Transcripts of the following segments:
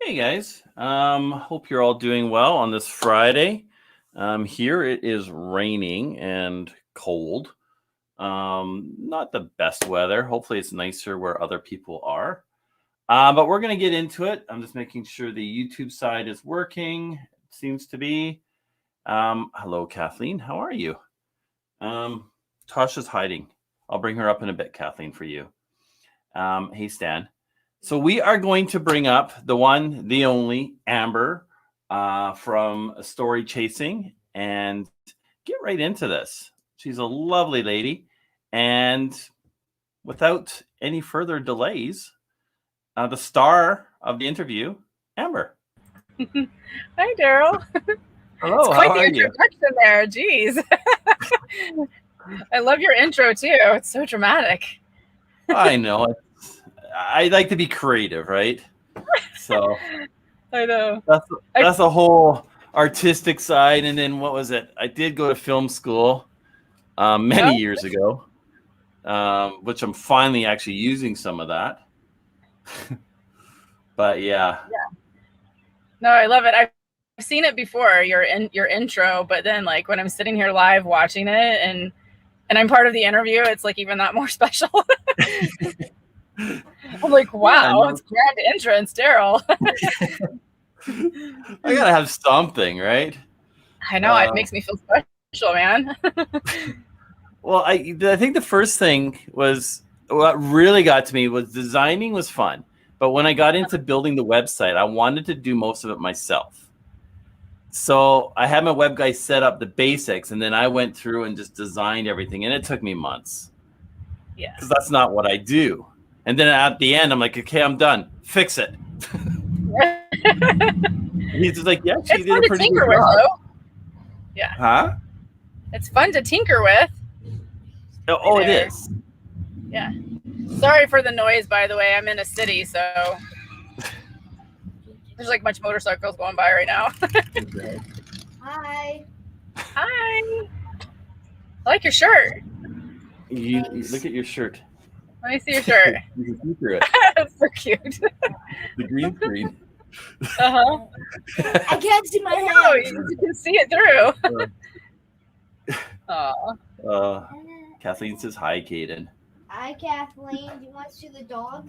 Hey guys, hope you're all doing well on this Friday. Here it is raining and cold. Not the best weather. Hopefully it's nicer where other people are. But we're going to get into it. I'm just making sure the YouTube side is working. It seems to be. Hello, Kathleen. How are you? Tosha's hiding. I'll bring her up in a bit, Kathleen, for you. Hey, Stan. So we are going to bring up the one, the only, Amber from Story Chasing, and get right into this. She's a lovely lady. And without any further delays, the star of the interview, Amber. Hi, Daryl. Hello, it's quite how the are you? introduction there. Jeez. I love your intro, too. It's so dramatic. I know. I like to be creative, right? So I know. That's a whole artistic side. And then what was it? I did go to film school many years ago, which I'm finally actually using some of that. But yeah. No, I love it. I've seen it before, your intro, but then like when I'm sitting here live watching it and I'm part of the interview, it's like even that more special. I'm like, wow, it's grand entrance, Daryl. I gotta have something, right? I know, it makes me feel special, man. Well, I think the first thing was what really got to me was designing was fun. But when I got into building the website, I wanted to do most of it myself. So I had my web guy set up the basics, and then I went through and just designed everything. And it took me months. Yeah. Because that's not what I do. And then at the end, I'm like, okay, I'm done. Fix it. He's just like, yeah, she did a pretty good job. Yeah. Huh? It's fun to tinker with. Oh, it is. Yeah. Sorry for the noise, by the way. I'm in a city, so there's like much motorcycles going by right now. Hi. Hi. I like your shirt. You look at your shirt. Let me see your shirt. You can see through it. That's so cute. The green screen. Uh-huh. I can't see my head. Oh, you can see it through. Kathleen says hi, Cayden. Hi, Kathleen. Do you want to see the dog?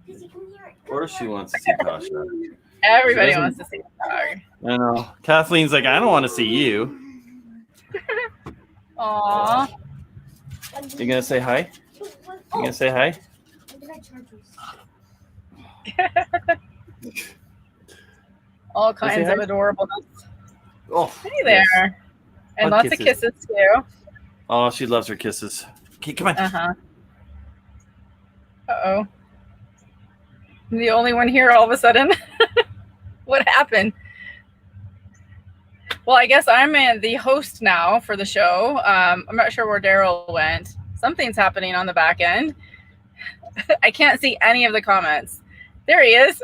Because you can hear it. Or she wants to see Tosha. Everybody wants to see the dog. I know. Kathleen's like, I don't want to see you. Aww. You gonna say hi? You gonna say hi? All kinds of adorableness. Oh, hey there. Yes. And lots of kisses too. Oh, she loves her kisses. Okay, come on. Uh-oh. I'm the only one here all of a sudden. What happened? Well, I guess I'm the host now for the show. I'm not sure where Daryl went. Something's happening on the back end. I can't see any of the comments. There he is.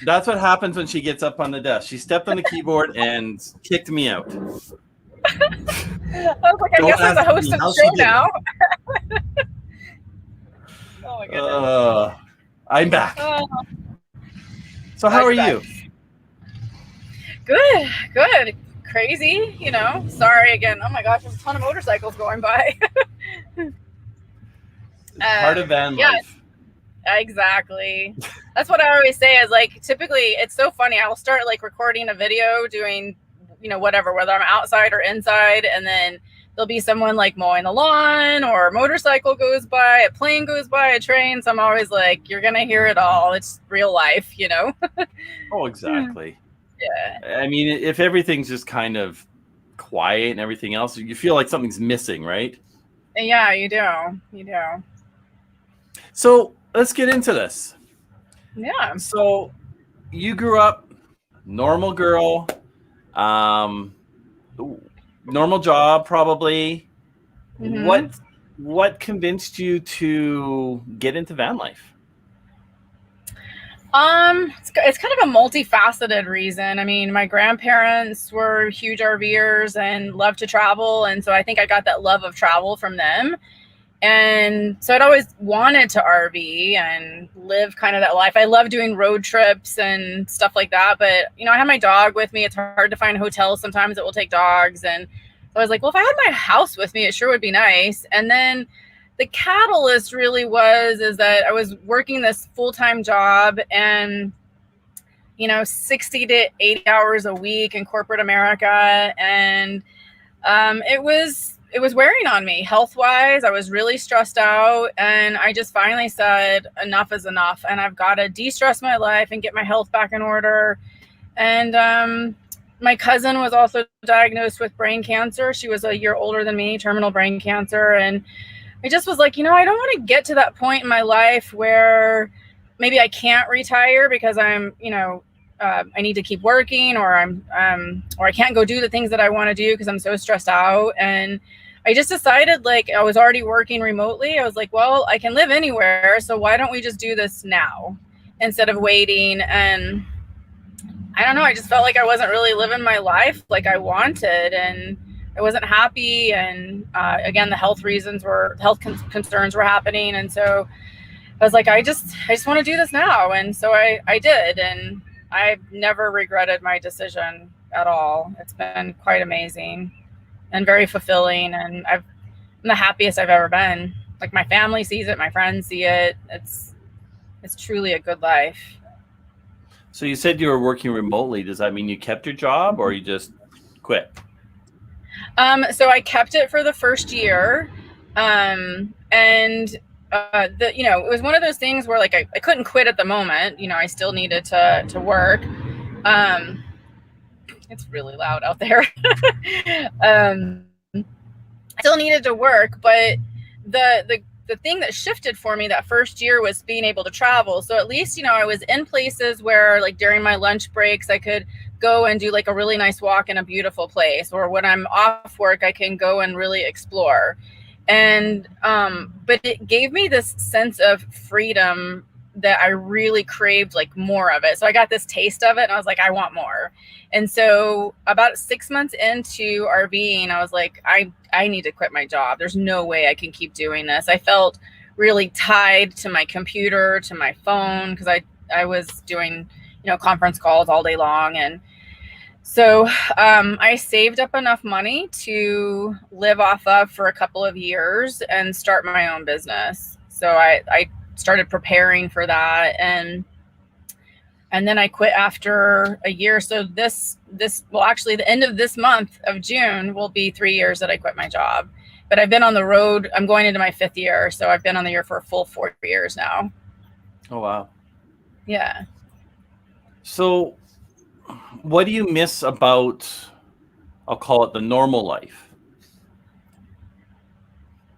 That's what happens when she gets up on the desk. She stepped on the keyboard and kicked me out. I was like, I guess I'm the host of the show now. Oh my goodness. I'm back. So how are you? Good. Crazy, you know. Sorry again. Oh my gosh, there's a ton of motorcycles going by. Part of van life. Exactly. That's what I always say is like, typically it's so funny. I will start like recording a video doing, you know, whatever, whether I'm outside or inside. And then there'll be someone like mowing the lawn or a motorcycle goes by, a plane goes by, a train. So I'm always like, you're going to hear it all. It's real life, you know? Oh, exactly. Yeah. I mean, if everything's just kind of quiet and everything else, you feel like something's missing, right? Yeah, you do. You do. So let's get into this. Yeah. So you grew up normal girl, normal job, probably. Mm-hmm. What convinced you to get into van life? It's kind of a multifaceted reason. I mean, my grandparents were huge RVers and loved to travel. And so I think I got that love of travel from them. And so I'd always wanted to RV and live kind of that life. I love doing road trips and stuff like that. But, you know, I have my dog with me. It's hard to find hotels sometimes that will take dogs. And so I was like, well, if I had my house with me, it sure would be nice. And then the catalyst really is that I was working this full-time job and, you know, 60 to 80 hours a week in corporate America. And it was wearing on me health-wise. I was really stressed out, and I just finally said enough is enough, and I've got to de-stress my life and get my health back in order. And my cousin was also diagnosed with brain cancer. She was a year older than me, terminal brain cancer. And I just was like, you know, I don't want to get to that point in my life where maybe I can't retire because I'm, you know, I need to keep working, or or I can't go do the things that I want to do because I'm so stressed out. And I just decided, like, I was already working remotely. I was like, well, I can live anywhere, so why don't we just do this now instead of waiting? And I don't know, I just felt like I wasn't really living my life like I wanted, and I wasn't happy. And again, the health concerns were happening. And so I was like, I just want to do this now. And so I did. And I've never regretted my decision at all. It's been quite amazing and very fulfilling. And I'm the happiest I've ever been. Like, my family sees it, my friends see it. It's truly a good life. So you said you were working remotely. Does that mean you kept your job or you just quit? So I kept it for the first year. You know, it was one of those things where, like, I couldn't quit at the moment. You know, I still needed to work. It's really loud out there. I still needed to work, but the thing that shifted for me that first year was being able to travel. So at least, you know, I was in places where, like, during my lunch breaks, I could go and do like a really nice walk in a beautiful place, or when I'm off work, I can go and really explore. And but it gave me this sense of freedom that I really craved, like, more of it. So I got this taste of it and I was like, I want more. And so about 6 months into RVing, I was like, I need to quit my job. There's no way I can keep doing this. I felt really tied to my computer, to my phone, because I was doing, you know, conference calls all day long. And so I saved up enough money to live off of for a couple of years and start my own business. So I started preparing for that, and then I quit after a year. So well, actually the end of this month of June will be 3 years that I quit my job. But I've been on the road. I'm going into my 5th year. So I've been on the year for a full 4 years now. Oh, wow. Yeah. So what do you miss about, I'll call it, the normal life?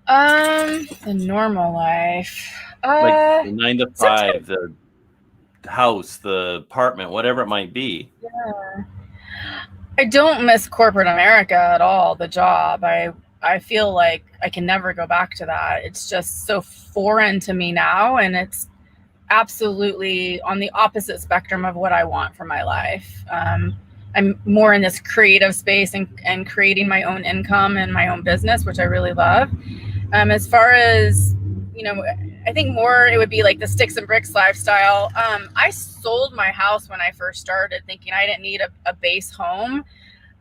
The normal life. Like the 9 to 5, the house, the apartment, whatever it might be. Yeah. I don't miss corporate America at all, the job. I feel like I can never go back to that. It's just so foreign to me now, and it's absolutely on the opposite spectrum of what I want for my life. I'm more in this creative space and creating my own income and my own business, which I really love. As far as, you know, I think more it would be like the sticks and bricks lifestyle. I sold my house when I first started, thinking I didn't need a base home.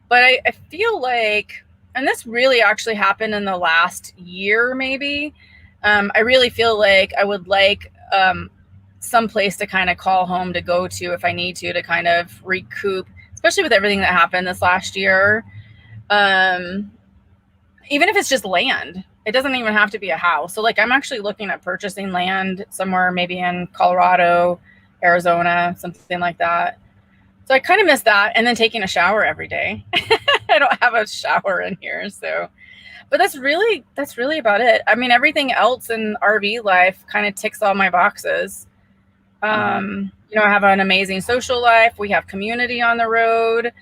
But I feel like, and this really actually happened in the last year, maybe, I really feel like I would like some place to kind of call home to go to if I need to kind of recoup, especially with everything that happened this last year. Even if it's just land. It doesn't even have to be a house. So, like, I'm actually looking at purchasing land somewhere, maybe in Colorado, Arizona, something like that. So I kind of miss that. And then taking a shower every day. I don't have a shower in here. So, but that's really about it. I mean, everything else in RV life kind of ticks all my boxes. You know, I have an amazing social life. We have community on the road.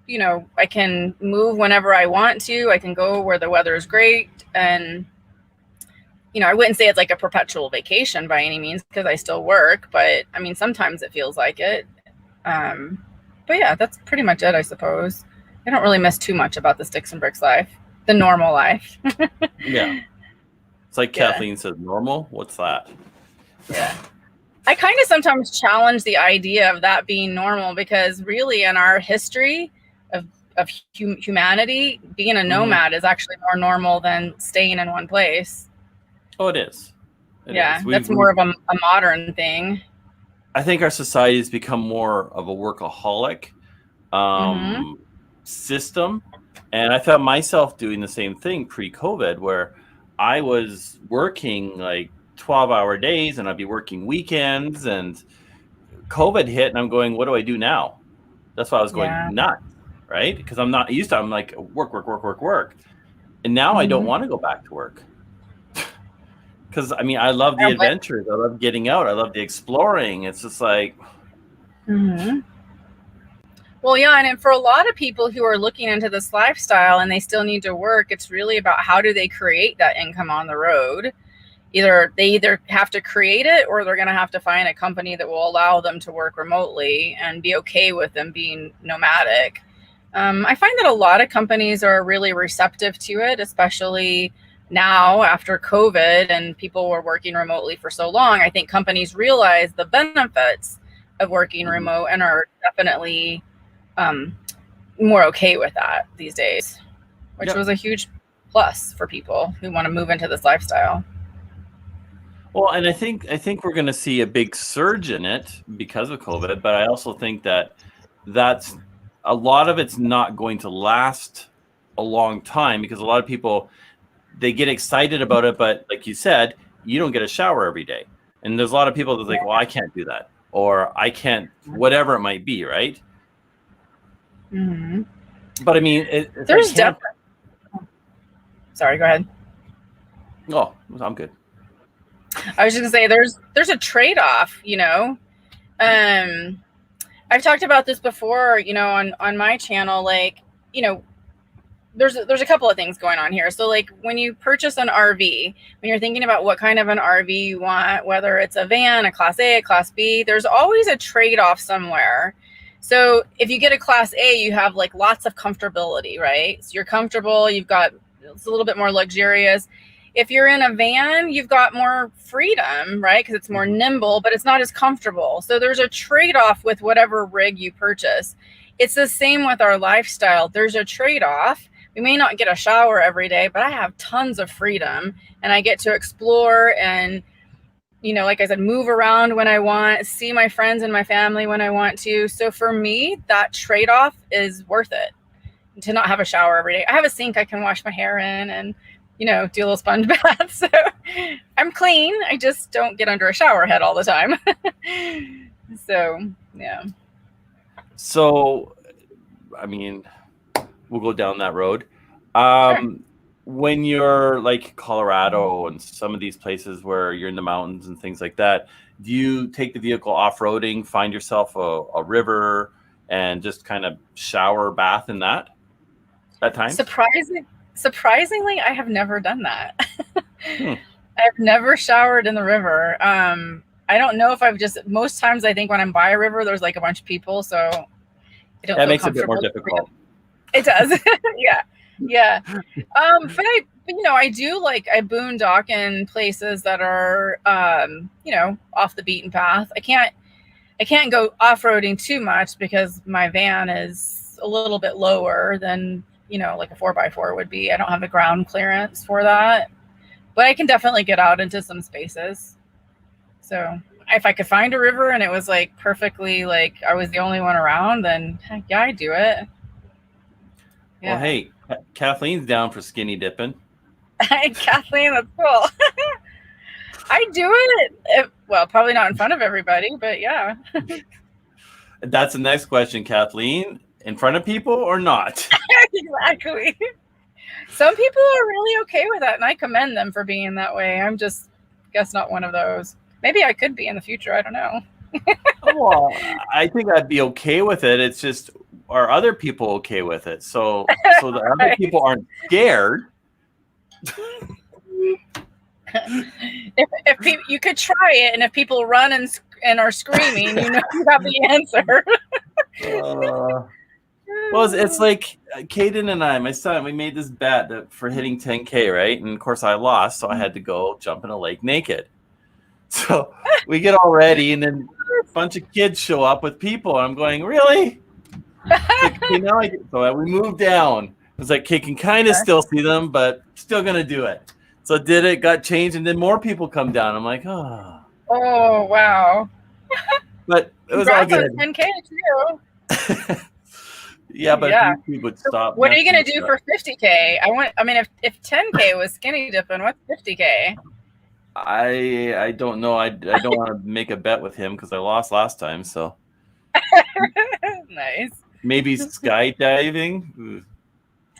You know, I can move whenever I want to. I can go where the weather is great. And, you know, I wouldn't say it's like a perpetual vacation by any means, because I still work, but I mean, sometimes it feels like it. But yeah, that's pretty much it, I suppose. I don't really miss too much about the sticks and bricks life. the normal life. Yeah. It's like Yeah. Kathleen says, normal? What's that? Yeah. I kind of sometimes challenge the idea of that being normal, because really in our history of humanity, being a nomad is actually more normal than staying in one place. Oh, it is. It Yeah, is. that's more of a modern thing. I think our society has become more of a workaholic system. And I found myself doing the same thing pre-COVID, where I was working like 12-hour days and I'd be working weekends, and COVID hit and I'm going, what do I do now? That's why I was going nuts, right? Because I'm not used to, I'm like work. And now I don't want to go back to work. Because I mean, I love the adventures. I love getting out. I love the exploring. It's just like. Well, yeah, and for a lot of people who are looking into this lifestyle and they still need to work, it's really about how do they create that income on the road. They either have to create it, or they're going to have to find a company that will allow them to work remotely and be okay with them being nomadic. I find that a lot of companies are really receptive to it, especially now after COVID and people were working remotely for so long. I think companies realize the benefits of working remote and are definitely more okay with that these days, which was a huge plus for people who want to move into this lifestyle. Well, and I think we're going to see a big surge in it because of COVID, but I also think that's a lot of it's not going to last a long time, because a lot of people, they get excited about it, but like you said, you don't get a shower every day. And there's a lot of people that's like, well, I can't do that, or I can't, whatever it might be, right? But I mean, there's definitely. Sorry, go ahead. Oh, I'm good. I was just gonna say there's a trade-off, you know. I've talked about this before, you know, on my channel, like, you know, there's a couple of things going on here. So like when you purchase an RV, when you're thinking about what kind of an RV you want, whether it's a van, a Class A, a Class B, there's always a trade-off somewhere. So if you get a Class A, you have like lots of comfortability, right? So you're comfortable, it's a little bit more luxurious. If you're in a van, you've got more freedom, right? Because it's more nimble, but it's not as comfortable. So there's a trade-off with whatever rig you purchase. It's the same with our lifestyle. There's a trade-off. We may not get a shower every day, but I have tons of freedom and I get to explore and, you know, like I said, move around when I want, see my friends and my family when I want to. So for me, that trade-off is worth it, to not have a shower every day. I have a sink I can wash my hair in and, you know, do a little sponge bath. So I'm clean. I just don't get under a shower head all the time. So, yeah. So, I mean, we'll go down that road. Sure. When you're like Colorado and some of these places where you're in the mountains and things like that, do you take the vehicle off-roading, find yourself a river, and just kind of shower, bath in that at times? Surprisingly, I have never done that. I've never showered in the river. I don't know if most times I think when I'm by a river, there's like a bunch of people. So I don't that makes it a bit more difficult. It does. Yeah. But you know, I boondock in places that are, you know, off the beaten path. I can't go off-roading too much because my van is a little bit lower than, you know, like a 4x4 would be. I don't have the ground clearance for that, but I can definitely get out into some spaces. So if I could find a river and it was like perfectly, like I was the only one around, then heck yeah, I'd do it. Yeah. Well, hey, Kathleen's down for skinny dipping. Kathleen, that's cool. I do it. Well, probably not in front of everybody, but yeah. That's the next question, Kathleen. In front of people or not? Exactly. Some people are really okay with that, and I commend them for being that way. I'm just, guess, not one of those. Maybe I could be in the future. I don't know. Well, I think I'd be okay with it. It's just, are other people okay with it? So the other people aren't scared. If people, you could try it, and if people run and are screaming, you know you have the answer. Well, it's like Cayden and I, my son, we made this bet that for hitting 10K, right? And of course I lost, so I had to go jump in a lake naked. So we get all ready, and then a bunch of kids show up with people. And I'm going, really? It's like, okay, now so we moved down. It's like, okay, can kind of still see them, but still going to do it. So did it, got changed, and then more people come down. I'm like, oh. Oh, wow. But it was all good. On 10K too. Yeah, but YouTube would stop. What are you going to do for 50K? I mean, if 10K was skinny dipping, what's 50K? I don't know. I don't want to make a bet with him because I lost last time. So nice. Maybe skydiving.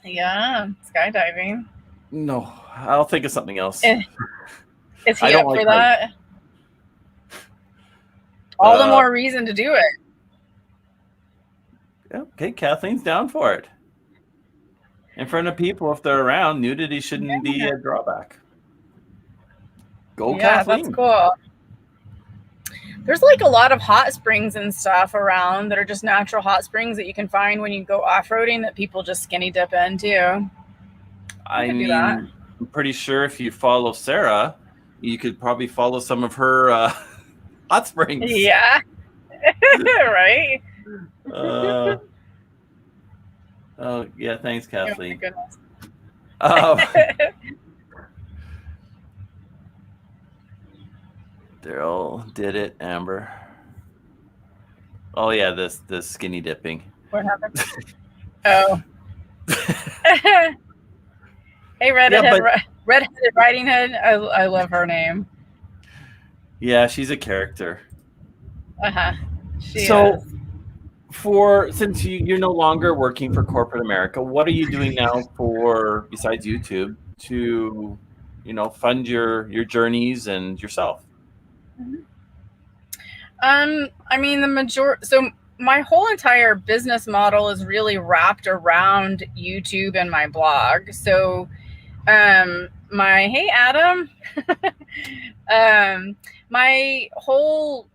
Yeah, skydiving. No, I'll think of something else. Is he up for that? All the more reason to do it. Okay, Kathleen's down for it. In front of people, if they're around, nudity shouldn't be a drawback. Go, Kathleen. That's cool. There's like a lot of hot springs and stuff around that are just natural hot springs that you can find when you go off-roading that people just skinny dip into. I mean, I'm pretty sure if you follow Sarah, you could probably follow some of her hot springs. Yeah. Right. Oh yeah, thanks, Kathleen. Oh, Daryl did it, Amber. Oh yeah, this skinny dipping. What happened? Oh. Hey, redheaded riding hood. I love her name. Yeah, she's a character. She is. Since you're no longer working for corporate America, what are you doing now besides YouTube to, fund your journeys and yourself? I mean, so my whole entire business model is really wrapped around YouTube and my blog. So, hey, Adam, my whole,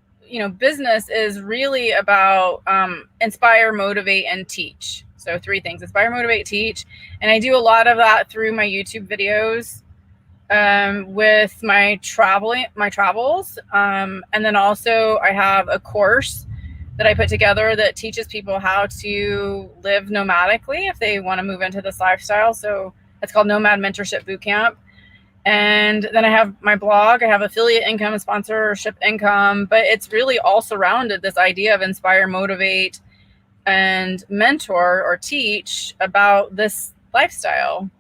business is really about, inspire, motivate, and teach. So 3 things: inspire, motivate, teach. And I do a lot of that through my YouTube videos, with my travels. And then also I have a course that I put together that teaches people how to live nomadically if they want to move into this lifestyle. So it's called Nomad Mentorship Bootcamp. And then I have my blog. I have affiliate income, sponsorship income, but it's really all surrounded this idea of inspire, motivate, and mentor or teach about this lifestyle.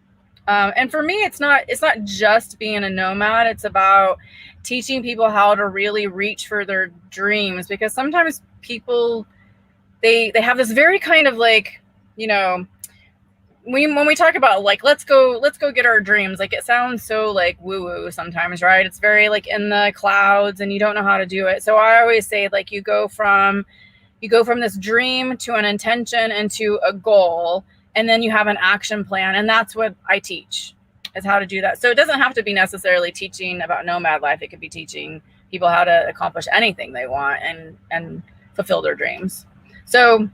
And for me, it's not just being a nomad. It's about teaching people how to really reach for their dreams, because sometimes people, they have this very kind of like, when we talk about like, let's go get our dreams, like it sounds so like woo woo sometimes, right? It's very like in the clouds and you don't know how to do it. So I always say, like, you go from this dream to an intention and to a goal, and then you have an action plan. And that's what I teach, is how to do that. So it doesn't have to be necessarily teaching about nomad life. It could be teaching people how to accomplish anything they want and fulfill their dreams. So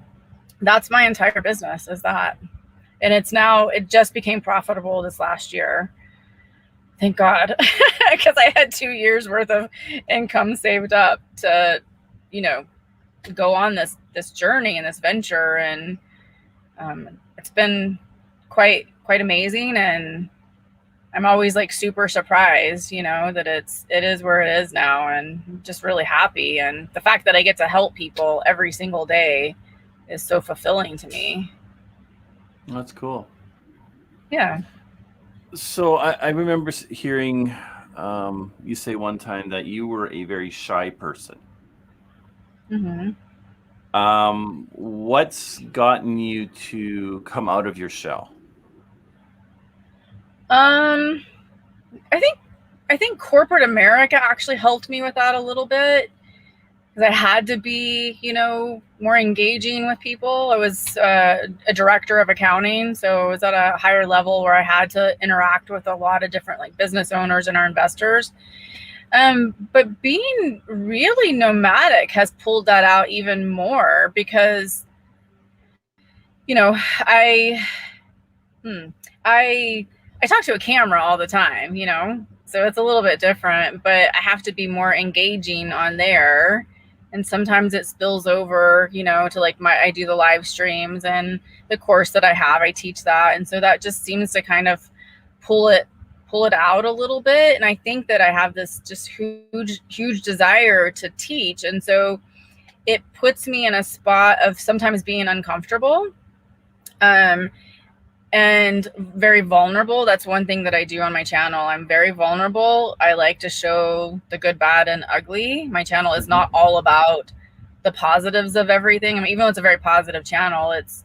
that's my entire business, is that. And it just became profitable this last year. Thank God, because I had 2 years worth of income saved up to, go on this journey and this venture. And it's been quite amazing. And I'm always like super surprised, that it is where it is now, and I'm just really happy. And the fact that I get to help people every single day is so fulfilling to me. That's cool. Yeah. So I remember hearing you say one time that you were a very shy person. Mm-hmm. What's gotten you to come out of your shell? I think corporate America actually helped me with that a little bit, because I had to be, more engaging with people. I was a director of accounting, so I was at a higher level where I had to interact with a lot of different like business owners and our investors. But being really nomadic has pulled that out even more, because you know, I talk to a camera all the time, you know, so it's a little bit different, but I have to be more engaging on there. And sometimes it spills over, you know, to like I do the live streams and the course that I have, I teach that. And so that just seems to kind of pull it out a little bit. And I think that I have this just huge desire to teach. And so it puts me in a spot of sometimes being uncomfortable. And very vulnerable. That's one thing that I do on my channel. I'm very vulnerable. I like to show the good, bad, and ugly. My channel is not all about the positives of everything. I mean, even though it's a very positive channel, it's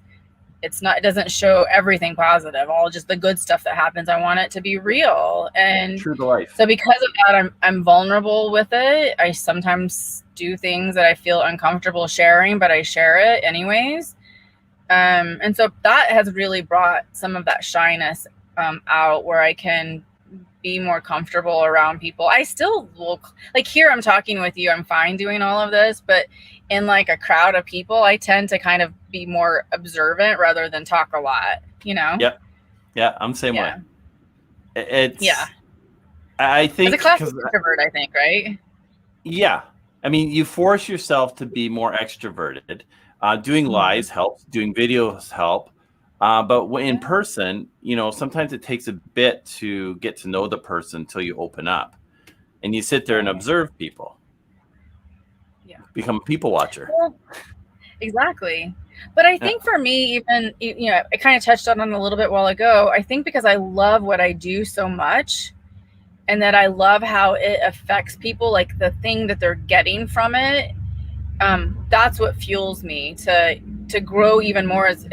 not, it doesn't show everything positive, all just the good stuff that happens. I want it to be real. And True to life. so because of that, I'm vulnerable with it. I sometimes do things that I feel uncomfortable sharing, but I share it anyways. And so that has really brought some of that shyness out, where I can be more comfortable around people. I still look like, here I'm talking with you, I'm fine doing all of this, but in like a crowd of people, I tend to kind of be more observant rather than talk a lot, you know? Yeah, I'm the same way. It's, I think, it's a classic introvert, I think, right? Yeah. I mean, you force yourself to be more extroverted. Doing lives helps, doing videos help. But in person, you know, sometimes it takes a bit to get to know the person until you open up. And you sit there and observe people. Yeah. Become a people watcher. Well, exactly. But I think for me, even, you know, I kind of touched on it a little bit while ago. I think because I love what I do so much, and that I love how it affects people, like the thing that they're getting from it. That's what fuels me to grow even more as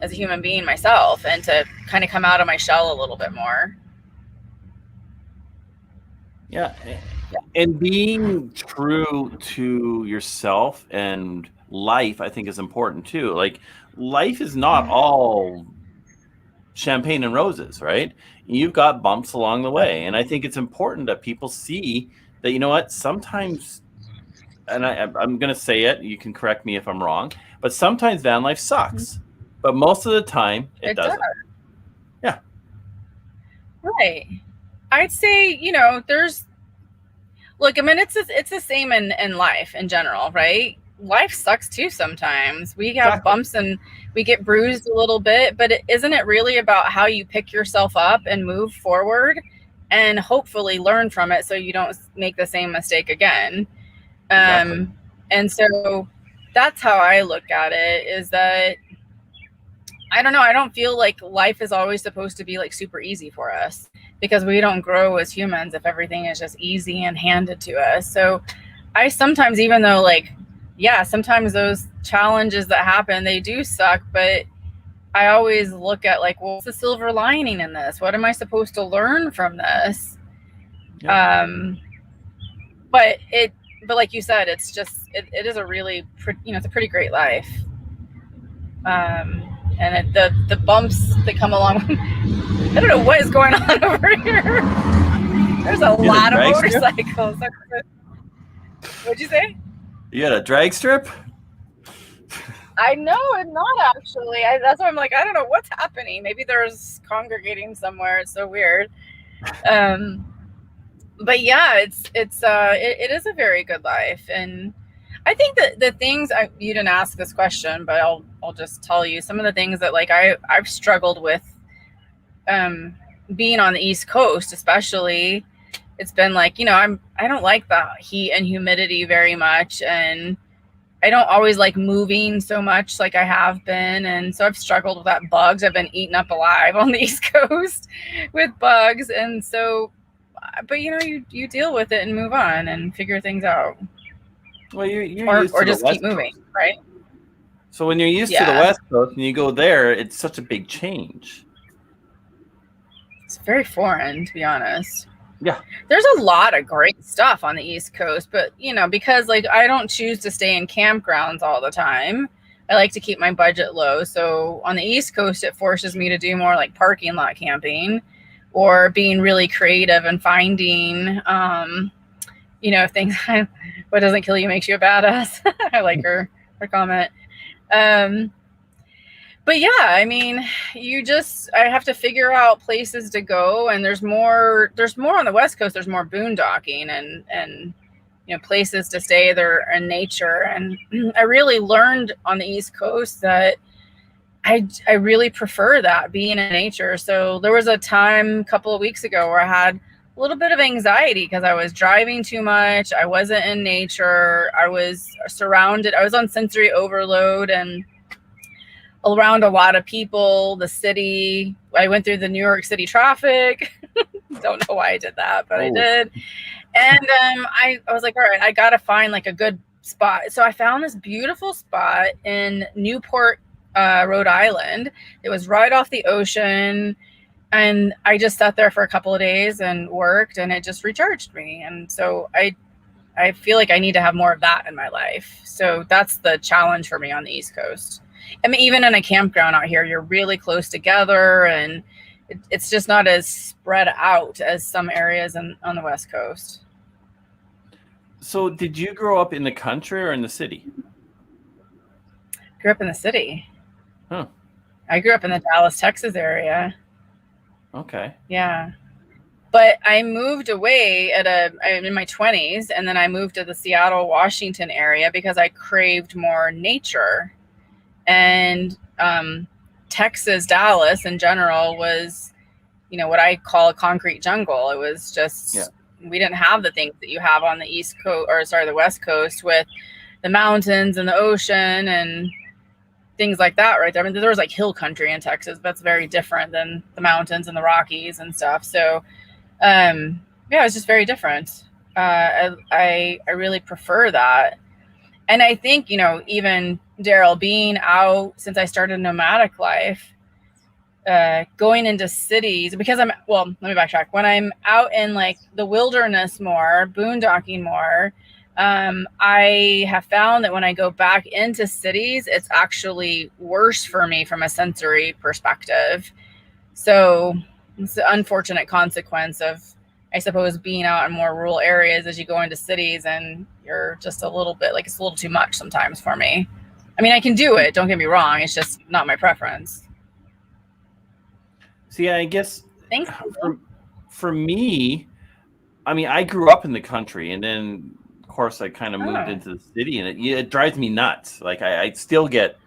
a human being myself, and to kind of come out of my shell a little bit more. Yeah. And being true to yourself and life, I think, is important too. Like, life is not all champagne and roses, right? You've got bumps along the way. And I think it's important that people see that, you know what, sometimes, and I'm going to say it, you can correct me if I'm wrong, but sometimes van life sucks. But most of the time, it doesn't. Yeah. Right. I'd say, you know, look, I mean, it's the same in life in general, right? Life sucks too sometimes. We have bumps and we get bruised a little bit, but isn't it really about how you pick yourself up and move forward and hopefully learn from it so you don't make the same mistake again? And so that's how I look at it, is that, I don't know, I don't feel like life is always supposed to be like super easy for us, because we don't grow as humans if everything is just easy and handed to us. So I sometimes, even though like, yeah, sometimes those challenges that happen, they do suck, but I always look at like, well, what's the silver lining in this? What am I supposed to learn from this? But like you said, it's just, it is a really, you know, it's a pretty great life. And the bumps that come along, I don't know what is going on over here. There's a lot of motorcycles. What'd you say? You got a drag strip? I know, it's not actually. That's why I'm like, I don't know what's happening. Maybe there's congregating somewhere. It's so weird. But yeah, it is a very good life. And I think that the things, you didn't ask this question, but I'll just tell you some of the things that like I've struggled with, being on the East Coast, especially. It's been like, you know, I don't like the heat and humidity very much, and I don't always like moving so much like I have been. And so I've struggled with that. Bugs, I've been eaten up alive on the East Coast with bugs. And so, but you know, you deal with it and move on and figure things out. Well, you're used to just keep moving, right? So when you're used to the West Coast and you go there, it's such a big change. It's very foreign, to be honest. Yeah. There's a lot of great stuff on the East Coast, but you know, because like I don't choose to stay in campgrounds all the time. I like to keep my budget low. So on the East Coast, it forces me to do more like parking lot camping, or being really creative and finding, you know, things. What doesn't kill you makes you a badass. I like her comment. But But yeah, I mean, I have to figure out places to go, and there's more on the West Coast. There's more boondocking and places to stay there in nature. And I really learned on the East Coast that I really prefer that, being in nature. So there was a time a couple of weeks ago where I had a little bit of anxiety because I was driving too much. I wasn't in nature. I was on sensory overload and around a lot of people, the city. I went through the New York City traffic. Don't know why I did that, but I did. And I was like, all right, I got to find like a good spot. So I found this beautiful spot in Newport, Rhode Island. It was right off the ocean. And I just sat there for a couple of days and worked, and it just recharged me. And so I feel like I need to have more of that in my life. So that's the challenge for me on the East Coast. I mean, even in a campground out here, you're really close together, and it's just not as spread out as some areas on the West Coast. So did you grow up in the country or in the city? Grew up in the city. Huh. I grew up in the Dallas, Texas area. Okay. Yeah. But I moved away I'm in my 20s, and then I moved to the Seattle, Washington area because I craved more nature. And Texas, Dallas in general was, what I call a concrete jungle. It was just, we didn't have the things that you have on the the West Coast with the mountains and the ocean and things like that, right there. I mean, there was like hill country in Texas, but that's very different than the mountains and the Rockies and stuff. So, it was just very different. I really prefer that. And I think, even Daryl, being out since I started nomadic life, going into cities, because let me backtrack. When I'm out in like the wilderness more, boondocking more, I have found that when I go back into cities, it's actually worse for me from a sensory perspective. So it's an unfortunate consequence of, I suppose, being out in more rural areas as you go into cities, and you're just a little bit like, it's a little too much sometimes for me. I mean, I can do it, don't get me wrong. It's just not my preference. See, I guess Thanks. For me, I mean, I grew up in the country, and then of course I kind of moved into the city, and it drives me nuts. Like I still get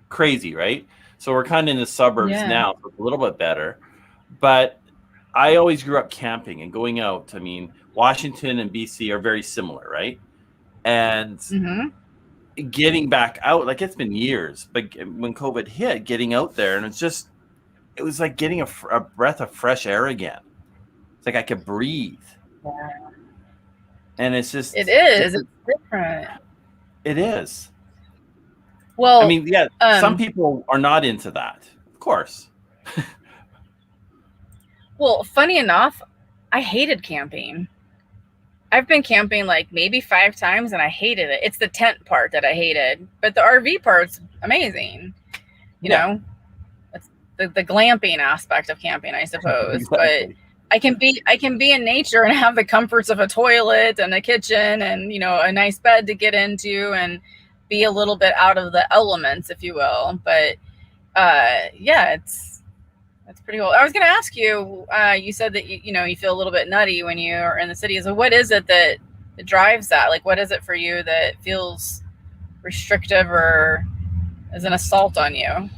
crazy, right? So we're kind of in the suburbs now, so it's a little bit better. But I always grew up camping and going out. I mean, Washington and BC are very similar, right? And getting back out, like it's been years, but when COVID hit, getting out there, and it was like getting a breath of fresh air again. It's like I could breathe. Yeah. And it's just... It's different. It is. Well, I mean, some people are not into that, of course. Well, funny enough, I hated camping. I've been camping like maybe 5 times, and I hated it. It's the tent part that I hated, but the RV part's amazing. You know, it's the glamping aspect of camping, I suppose. Exactly. But I can be in nature and have the comforts of a toilet and a kitchen and, a nice bed to get into and be a little bit out of the elements, if you will. But that's pretty cool. I was going to ask you, you said that, you feel a little bit nutty when you're in the city. So what is it that drives that? Like, what is it for you that feels restrictive or is an assault on you?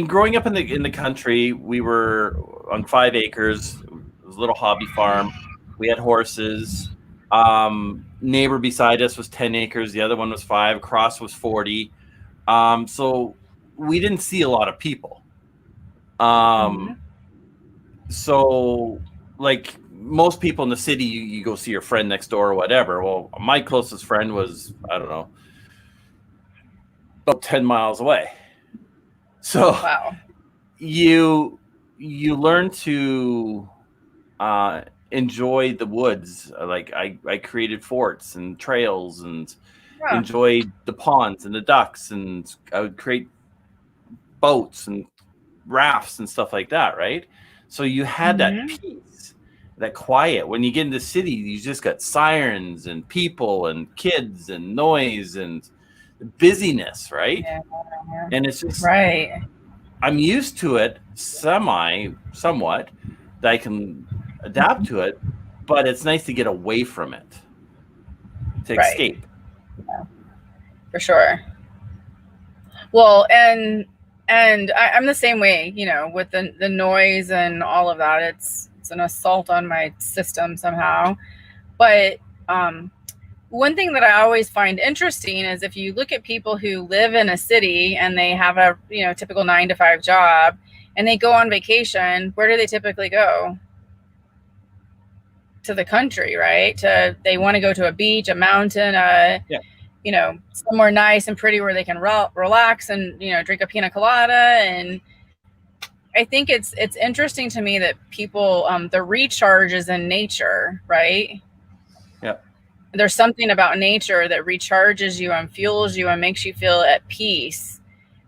Growing up in the country, we were on 5 acres. It was a little hobby farm. We had horses. Neighbor beside us was 10 acres. The other one was 5. Across was 40. So we didn't see a lot of people. So like most people in the city, you go see your friend next door or whatever. Well, my closest friend was, I don't know, about 10 miles away. So wow. You learn to enjoy the woods. Like I created forts and trails and enjoyed the ponds and the ducks, and I would create boats and rafts and stuff like that, right? So you had that peace, that quiet. When you get in the city, you just got sirens and people and kids and noise, and busyness, right? Yeah. And it's just, Right. I'm used to it somewhat, that I can adapt to it, but it's nice to get away from it, to Right. escape. For sure. Well, and I'm the same way, you know, with the noise and all of that. It's an assault on my system somehow. But one thing that I always find interesting is if you look at people who live in a city and they have a, you know, typical 9-to-5 job and they go on vacation, where do they typically go? To the country, right? They want to go to a beach, a mountain, you know, somewhere nice and pretty where they can relax and, you know, drink a pina colada. And I think it's interesting to me that people, the recharge is in nature, right? Yeah. There's something about nature that recharges you and fuels you and makes you feel at peace.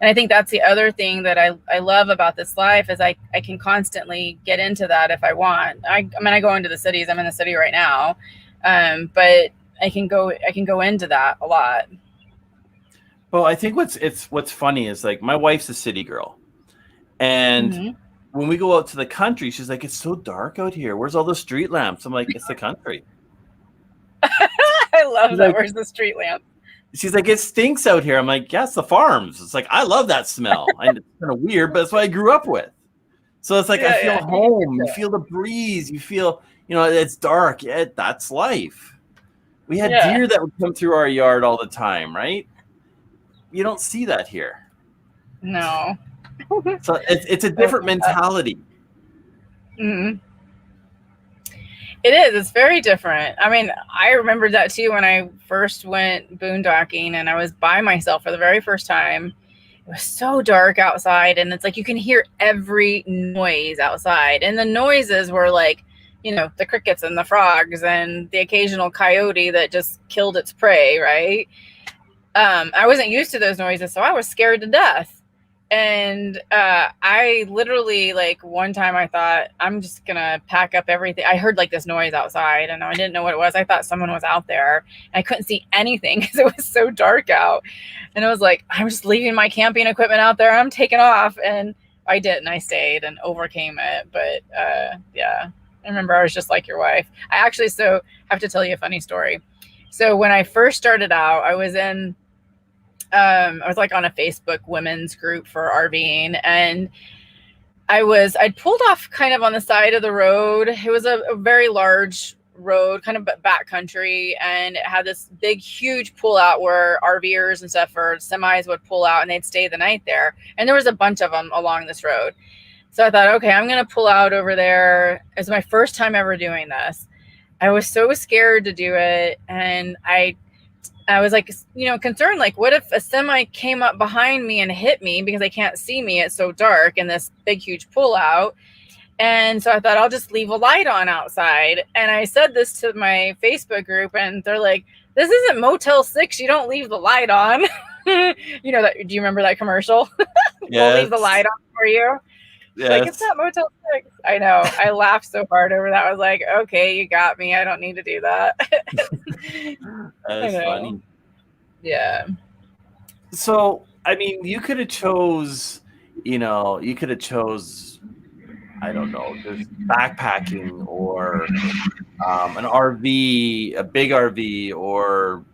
And I think that's the other thing that I love about this life is I can constantly get into that if I want. I mean, I go into the cities. I'm in the city right now. But I can go into that a lot. Well, I think what's funny is like my wife's a city girl, and when we go out to the country, she's like, "It's so dark out here. Where's all the street lamps?" I'm like, "It's the country." I love that. Like, where's the street lamp? She's like, "It stinks out here." I'm like, "Yes, the farms." It's like, I love that smell. And it's kind of weird, but it's what I grew up with. So it's like, I feel home. You feel the breeze. You feel, you know, it's dark. Yeah, that's life. We had deer that would come through our yard all the time, right? You don't see that here. No. So it's a different mentality. Mm-hmm. It is. It's very different. I mean, I remember that too when I first went boondocking and I was by myself for the very first time. It was so dark outside and it's like you can hear every noise outside. And the noises were like, you know, the crickets and the frogs and the occasional coyote that just killed its prey, right? I wasn't used to those noises, so I was scared to death. And I literally, like, one time I thought, I'm just gonna pack up everything. I heard like this noise outside and I didn't know what it was. I thought someone was out there. I couldn't see anything because it was so dark out. And I was like, I'm just leaving my camping equipment out there. I'm taking off. And I didn't. I stayed and overcame it. But yeah, I remember I was just like your wife. I actually have to tell you a funny story. So when I first started out, I was like on a Facebook women's group for RVing, and I'd pulled off kind of on the side of the road. It was a very large road, kind of backcountry, and it had this big, huge pull out where RVers and stuff or semis would pull out and they'd stay the night there. And there was a bunch of them along this road. So I thought, okay, I'm going to pull out over there. It was my first time ever doing this. I was so scared to do it. And I was like, you know, concerned, like, what if a semi came up behind me and hit me because they can't see me? It's so dark in this big, huge pullout. And so I thought I'll just leave a light on outside. And I said this to my Facebook group and they're like, this isn't Motel 6. You don't leave the light on. You know that? Do you remember that commercial? We'll leave the light on for you. Yes. Like, it's not Motel 6. I know. I laughed so hard over that. I was like, okay, you got me. I don't need to do that. That's funny. Yeah. So, I mean, you could have chose, I don't know, just backpacking or an RV, a big RV, or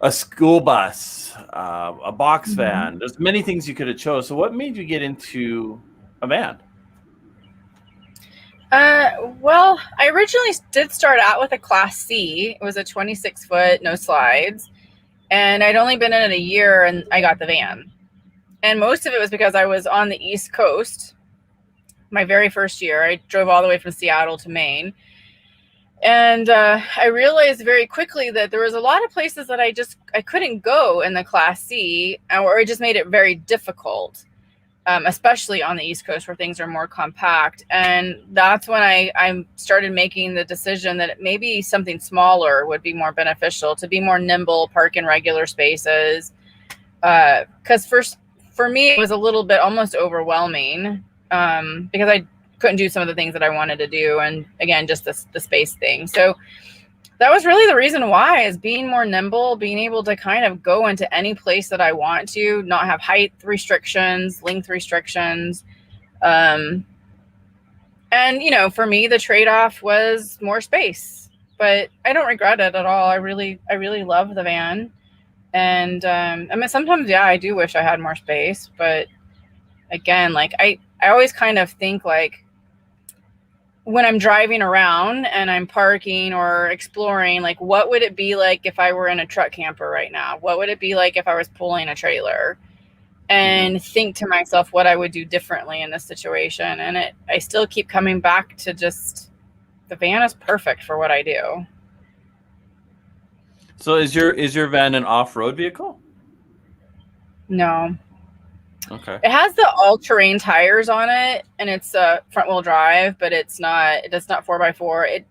a school bus, a box van. There's many things you could have chose. So what made you get into a van? Well, I originally did start out with a Class C. It was a 26-foot, no slides. And I'd only been in it a year and I got the van. And most of it was because I was on the East Coast. My very first year, I drove all the way from Seattle to Maine. And I realized very quickly that there was a lot of places that I couldn't go in the Class C, or it just made it very difficult, especially on the East Coast where things are more compact. And that's when I started making the decision that maybe something smaller would be more beneficial, to be more nimble, park in regular spaces. Because for me, it was a little bit almost overwhelming because I couldn't do some of the things that I wanted to do. And again, just the space thing. So that was really the reason why, is being more nimble, being able to kind of go into any place that I want to, not have height restrictions, length restrictions. And, you know, for me, the trade-off was more space, but I don't regret it at all. I really love the van. And, I mean, sometimes, yeah, I do wish I had more space, but again, like I always kind of think like, when I'm driving around and I'm parking or exploring, like, what would it be like if I were in a truck camper right now? What would it be like if I was pulling a trailer? And think to myself what I would do differently in this situation. And I still keep coming back to just, the van is perfect for what I do. So is your van an off-road vehicle? No. Okay. It has the all-terrain tires on it, and it's front-wheel drive, but it's not 4x4. It,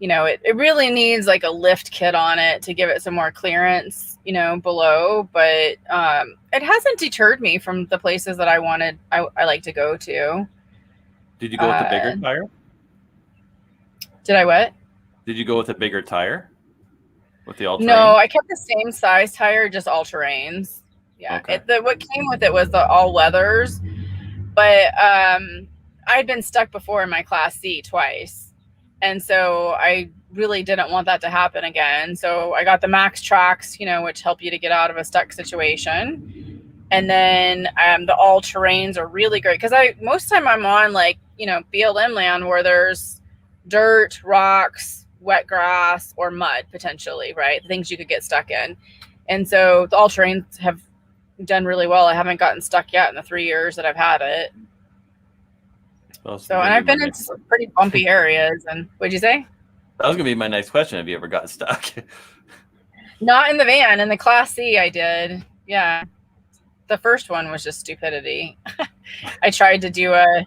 you know, it really needs like a lift kit on it to give it some more clearance, you know, below. But it hasn't deterred me from the places that I like to go to. Did you go with the bigger tire? Did I what? Did you go with a bigger tire? With the all-terrain? No, I kept the same size tire, just all-terrains. Yeah, okay. What came with it was the all weathers, but I'd been stuck before in my Class C twice, and so I really didn't want that to happen again. So I got the Max Tracks, you know, which help you to get out of a stuck situation, and then the all terrains are really great because most of the time I'm on like, you know, BLM land where there's dirt, rocks, wet grass, or mud potentially, right? Things you could get stuck in, and so the all terrains have done really well. I haven't gotten stuck yet in the 3 years that I've had it. So, and I've been in some pretty bumpy areas. And what'd you say? That was gonna be my next question. Have you ever gotten stuck? Not in the van. In the Class C, I did. Yeah, the first one was just stupidity. I tried to do a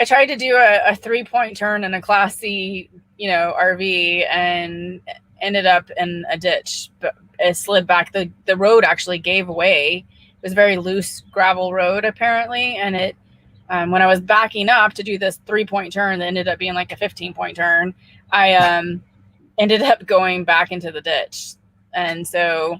3-point turn in a Class C, you know, RV, and ended up in a ditch. But it slid back. The road actually gave away. It was a very loose gravel road apparently, and it when I was backing up to do this 3-point turn that ended up being like a 15-point turn, I ended up going back into the ditch. And so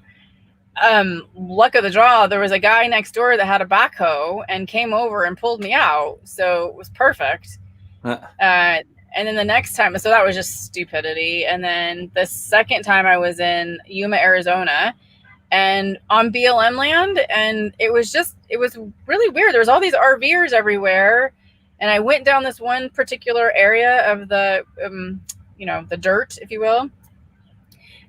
luck of the draw, there was a guy next door that had a backhoe and came over and pulled me out, so it was perfect. And then the next time, so that was just stupidity. And then the second time I was in Yuma, Arizona, and on BLM land, and it was really weird. There was all these RVers everywhere, and I went down this one particular area of the, you know, the dirt, if you will,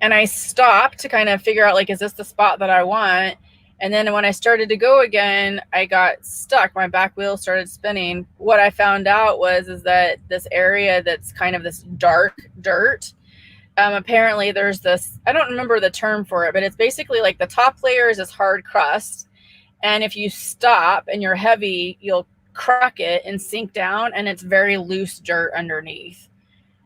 and I stopped to kind of figure out, like, is this the spot that I want? And then when I started to go again, I got stuck. My back wheel started spinning. What I found out is that this area that's kind of this dark dirt, apparently there's this, I don't remember the term for it, but it's basically like the top layer is this hard crust. And if you stop and you're heavy, you'll crack it and sink down, and it's very loose dirt underneath.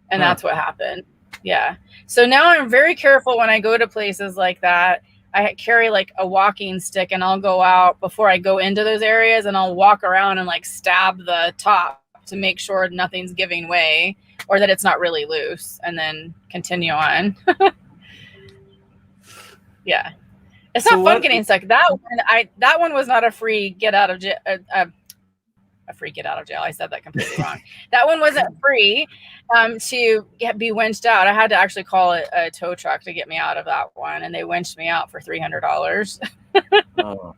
And that's what happened. Yeah. So now I'm very careful when I go to places like that. I carry like a walking stick, and I'll go out before I go into those areas, and I'll walk around and like stab the top to make sure nothing's giving way or that it's not really loose, and then continue on. Yeah. It's not fun getting stuck. That one was not a free get out of jail. A free get out of jail. I said that completely wrong. That one wasn't free to be winched out. I had to actually call a tow truck to get me out of that one, and they winched me out for $300. Oh.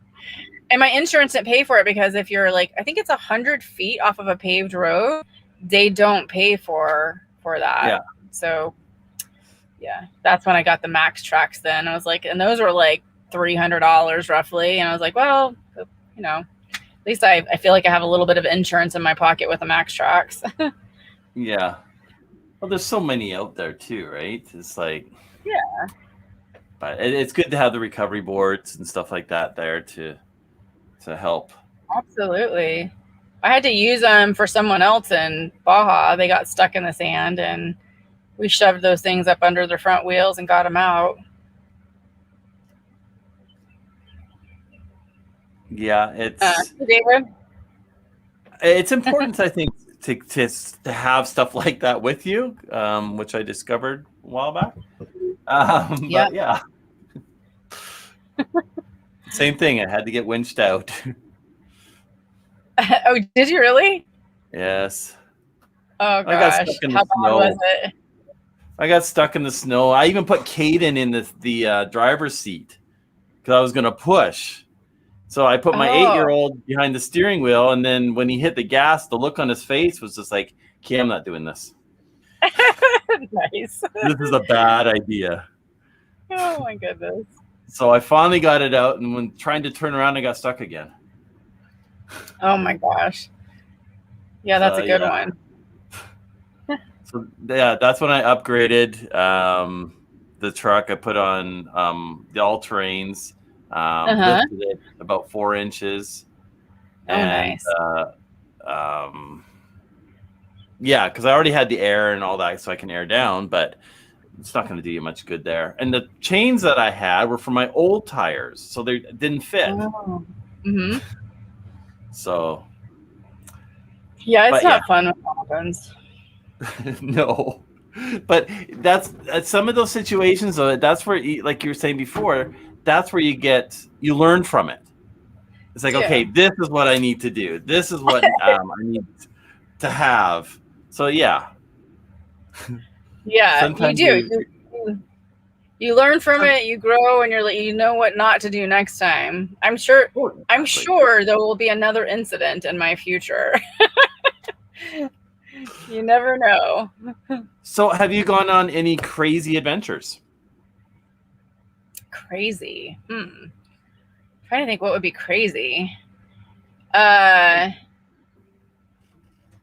And my insurance didn't pay for it because if you're like, I think it's 100 feet off of a paved road, they don't pay for that. Yeah. So yeah, that's when I got the Max Tracks then. I was like, and those were like $300 roughly. And I was like, well, you know, at least I feel like I have a little bit of insurance in my pocket with the Max Tracks. Yeah. Well, there's so many out there too, right? It's like, yeah. But it's good to have the recovery boards and stuff like that there to help. Absolutely. I had to use them for someone else in Baja. They got stuck in the sand, and we shoved those things up under their front wheels and got them out. Yeah, David? It's important, I think, to have stuff like that with you, which I discovered while back. Yeah. But yeah, same thing. I had to get winched out. Oh, did you really? Yes. Oh I got gosh, stuck in how the bad snow. was it? I got stuck in the snow. I even put Cayden in the driver's seat because I was going to push. So I put my Oh. 8-year-old behind the steering wheel, and then when he hit the gas, the look on his face was just like, "Okay, I'm not doing this. Nice. This is a bad idea." Oh my goodness. So I finally got it out, and when trying to turn around, I got stuck again. Oh my gosh. Yeah, that's a good yeah. one. So yeah, that's when I upgraded the truck. I put on the all-terrains, lifted it about 4 inches. Oh, nice. Yeah, because I already had the air and all that, so I can air down, but it's not going to do you much good there. And the chains that I had were from my old tires, so they didn't fit. Oh. Mm-hmm. So yeah, it's not fun when it happens. No, but that's some of those situations, though. That's where, like you were saying before, that's where you learn from it. It's like, okay, this is what I need to do. This is what I need to have. So yeah. Yeah, Sometimes you do. You learn from it, you grow, and you know what not to do next time. I'm sure there will be another incident in my future. You never know. So have you gone on any crazy adventures? Crazy. I'm trying to think what would be crazy.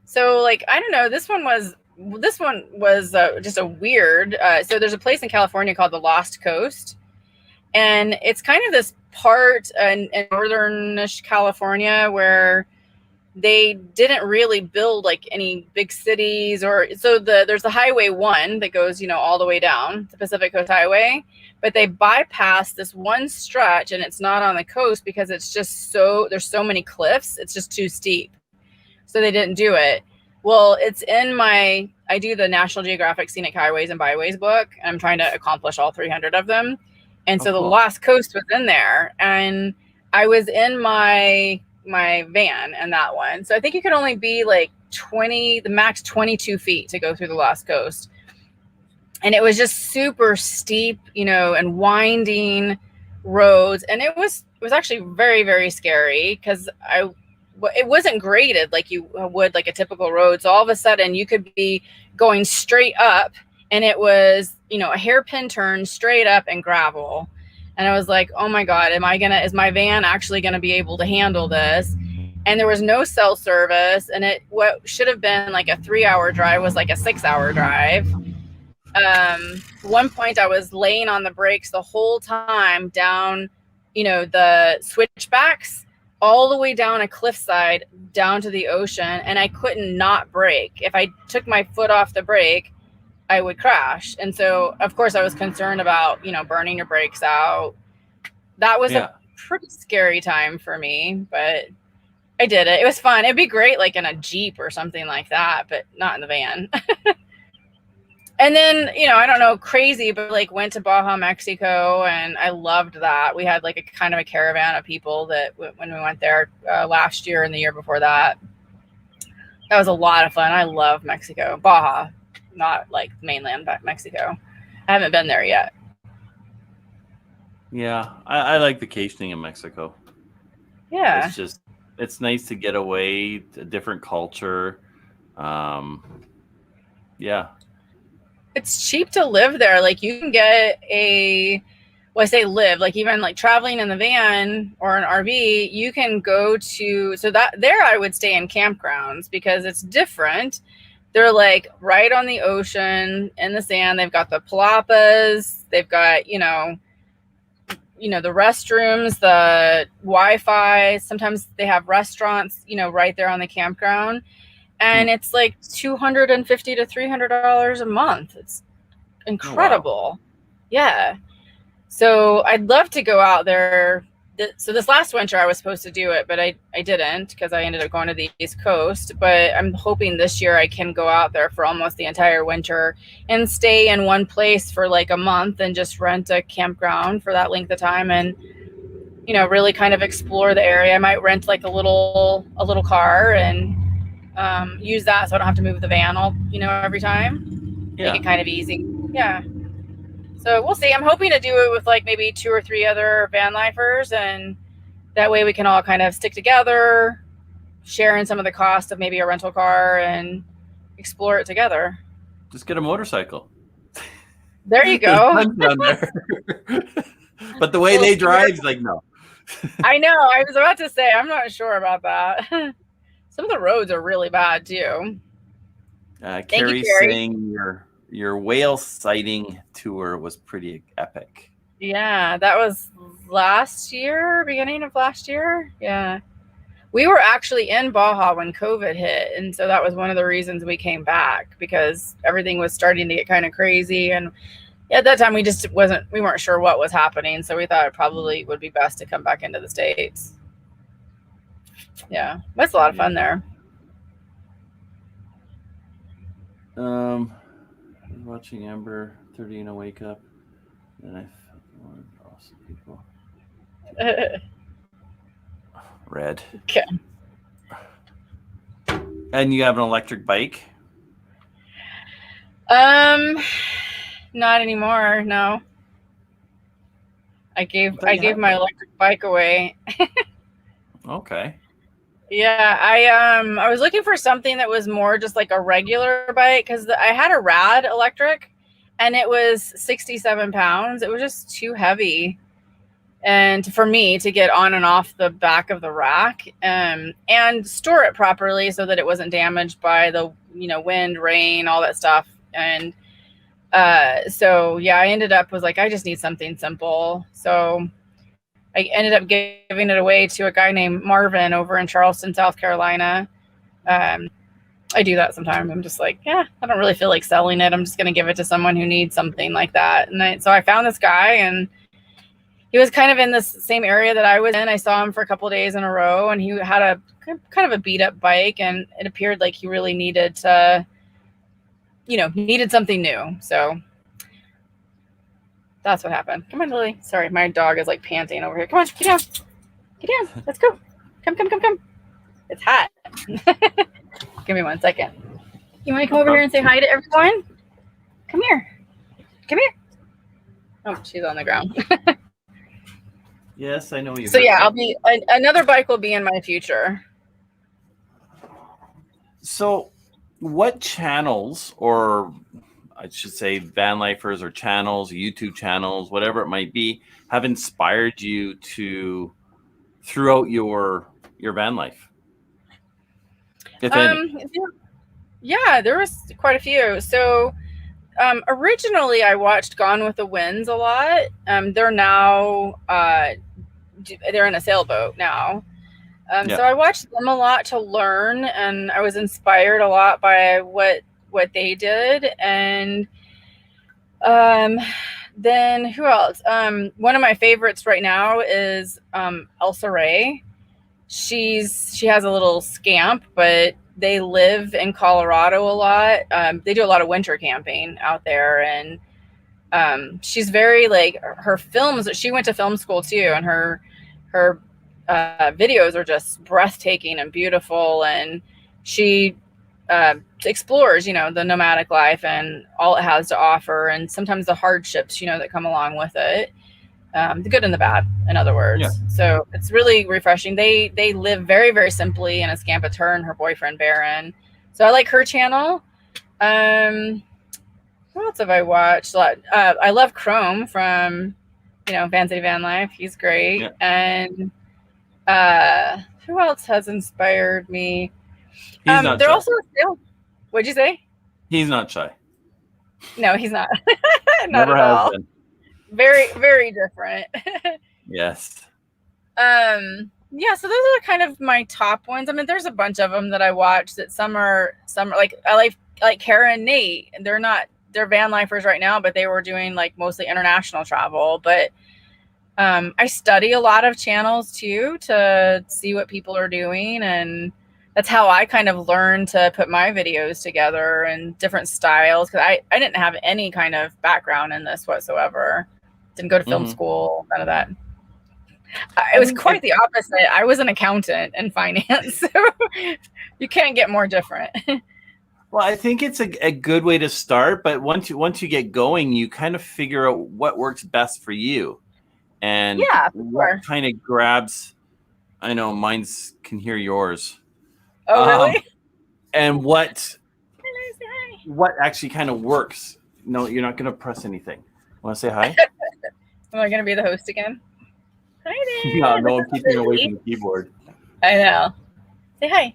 So like, I don't know, this one was just a weird, so there's a place in California called the Lost Coast, and it's kind of this part in northern-ish California where they didn't really build like any big cities, or so there's the Highway 1 that goes, all the way down the Pacific Coast Highway, but they bypassed this one stretch, and it's not on the coast because it's just there's so many cliffs, it's just too steep. So they didn't do it. Well, it's in I do the National Geographic Scenic Highways and Byways book, and I'm trying to accomplish all 300 of them. And so the Lost Coast was in there, and I was in my van in that one. So I think you could only be like the max 22 feet to go through the Lost Coast. And it was just super steep, and winding roads. And it was actually very, very scary because it wasn't graded like you would like a typical road. So all of a sudden you could be going straight up, and it was, a hairpin turn straight up and gravel. And I was like, oh my God, is my van actually going to be able to handle this? And there was no cell service. And what should have been like a 3-hour drive was like a 6-hour drive. One point I was laying on the brakes the whole time down, the switchbacks, all the way down a cliffside down to the ocean, and I couldn't not brake. If I took my foot off the brake, I would crash. And so, of course, I was concerned about, burning your brakes out. That was a pretty scary time for me, but I did it. It was fun. It'd be great like in a Jeep or something like that, but not in the van. And then, I don't know, crazy, but like went to Baja, Mexico, and I loved that. We had like a kind of a caravan of people that when we went there last year and the year before that. That was a lot of fun. I love Mexico. Baja, not like mainland, but Mexico. I haven't been there yet. Yeah, I like vacationing in Mexico. Yeah. It's nice to get away, a different culture. Yeah. It's cheap to live there. Like you can get I say live, like even like traveling in the van or an RV, you can go to, so that there I would stay in campgrounds because it's different. They're like right on the ocean in the sand. They've got the palapas. They've got, the restrooms, the Wi-Fi. Sometimes they have restaurants, right there on the campground. And it's like $250 to $300 a month. It's incredible. Oh, wow. Yeah. So I'd love to go out there so this last winter I was supposed to do it, but I didn't because I ended up going to the East Coast. But I'm hoping this year I can go out there for almost the entire winter and stay in one place for like a month and just rent a campground for that length of time and, you know, really kind of explore the area. I might rent like a little car and use that so I don't have to move the van all, you know, every time. Yeah. Make it kind of easy. Yeah. So we'll see. I'm hoping to do it with like maybe 2 or 3 other van lifers, and that way we can all kind of stick together, share in some of the cost of maybe a rental car and explore it together. Just get a motorcycle. There you There's go. tons down there. But the way they drive is like, no. I know. I was about to say, I'm not sure about that. Some of the roads are really bad too. Carrie's saying your whale sighting tour was pretty epic. Yeah, that was beginning of last year. Yeah. We were actually in Baja when COVID hit. And so that was one of the reasons we came back, because everything was starting to get kind of crazy. And at that time, we weren't sure what was happening. So we thought it probably would be best to come back into the States. Yeah, that's a lot of fun there. Watching Amber 30 and a wake up. And I felt awesome people. Red. Okay. And you have an electric bike? Not anymore. No. I gave my electric bike away. Okay. Yeah, I was looking for something that was more just like a regular bike, because I had a Rad electric and it was 67 pounds. It was just too heavy and for me to get on and off the back of the rack and store it properly so that it wasn't damaged by the, you know, wind, rain, all that stuff. And so yeah, I was like, I just need something simple. So I ended up giving it away to a guy named Marvin over in Charleston, South Carolina. I do that sometimes. I'm just like, yeah, I don't really feel like selling it. I'm just going to give it to someone who needs something like that. And so I found this guy, and he was kind of in this same area that I was in. I saw him for a couple of days in a row, and he had a kind of a beat up bike, and it appeared like he really needed something new. So that's what happened. Come on, Lily. Sorry, my dog is like panting over here. Come on, get down. Get down. Let's go. Come. It's hot. Give me 1 second. You want to come over here and say hi to everyone? Come here. Oh, she's on the ground. Yes, I know you. So yeah, another bike will be in my future. So what channels, or I should say van lifers or channels, YouTube channels, whatever it might be, have inspired you throughout your van life? If any. Yeah, there was quite a few. So originally I watched Gone with the Winds a lot. They're now they're in a sailboat now. So I watched them a lot to learn, and I was inspired a lot by what they did. And then who else? One of my favorites right now is Elsa Ray. She has a little scamp, but they live in Colorado a lot. They do a lot of winter camping out there, and she's very like, her films. She went to film school too, and her videos are just breathtaking and beautiful. And she explores, you know, the nomadic life and all it has to offer, and sometimes the hardships, you know, that come along with it. The good and the bad, in other words. Yeah. So it's really refreshing. They live very, very simply in a scamp. It's her and her boyfriend Baron. So I like her channel. What else have I watched? I love Chrome from, you know, Vancity Van Life. He's great. Yeah. And who else has inspired me? He's not they're shy. Also what'd you say? He's not shy. No, he's not. Not Never at has all. been. Very, very different. Yes. Yeah, so those are kind of my top ones. I mean, there's a bunch of them that I watch that some are like, I like Kara and Nate. They're van lifers right now, but they were doing like mostly international travel. But I study a lot of channels too to see what people are doing, and that's how I kind of learned to put my videos together and different styles, because I didn't have any kind of background in this whatsoever. Didn't go to film school, none of that. It was quite the opposite. I was an accountant in finance, so you can't get more different. Well, I think it's a good way to start, but once you get going, you kind of figure out what works best for you, and what kind of grabs. I know mine's can hear yours. Oh, really? And what actually kind of works. No, you're not going to press anything. Want to say hi? Am I going to be the host again? Hi there. No, I'm keeping away from the keyboard. I know. Say hi.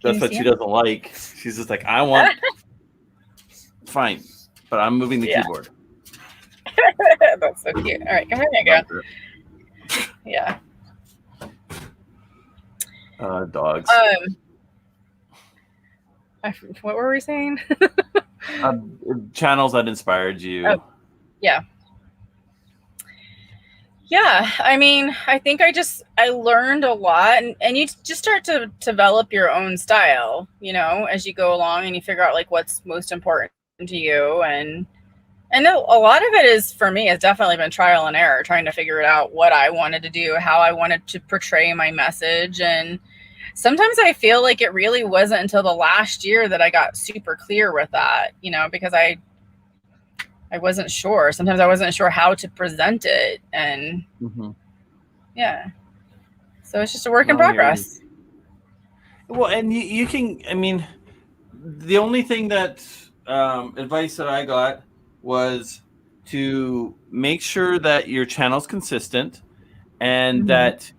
That's what she doesn't like. She's just like, I want. Fine, but I'm moving the keyboard. That's so cute. All right, come here, you go. Yeah. Dogs. What were we saying? Channels that inspired you. Oh, yeah. Yeah, I mean, I think I learned a lot, and you just start to develop your own style, you know, as you go along, and you figure out like what's most important to you. And a lot of it is, for me, has definitely been trial and error, trying to figure it out what I wanted to do, how I wanted to portray my message. And sometimes I feel like it really wasn't until the last year that I got super clear with that, you know, because I wasn't sure. Sometimes I wasn't sure how to present it. And yeah, so it's just a work in progress. Well, and you can, I mean, the only thing that advice that I got was to make sure that your channel's consistent, and that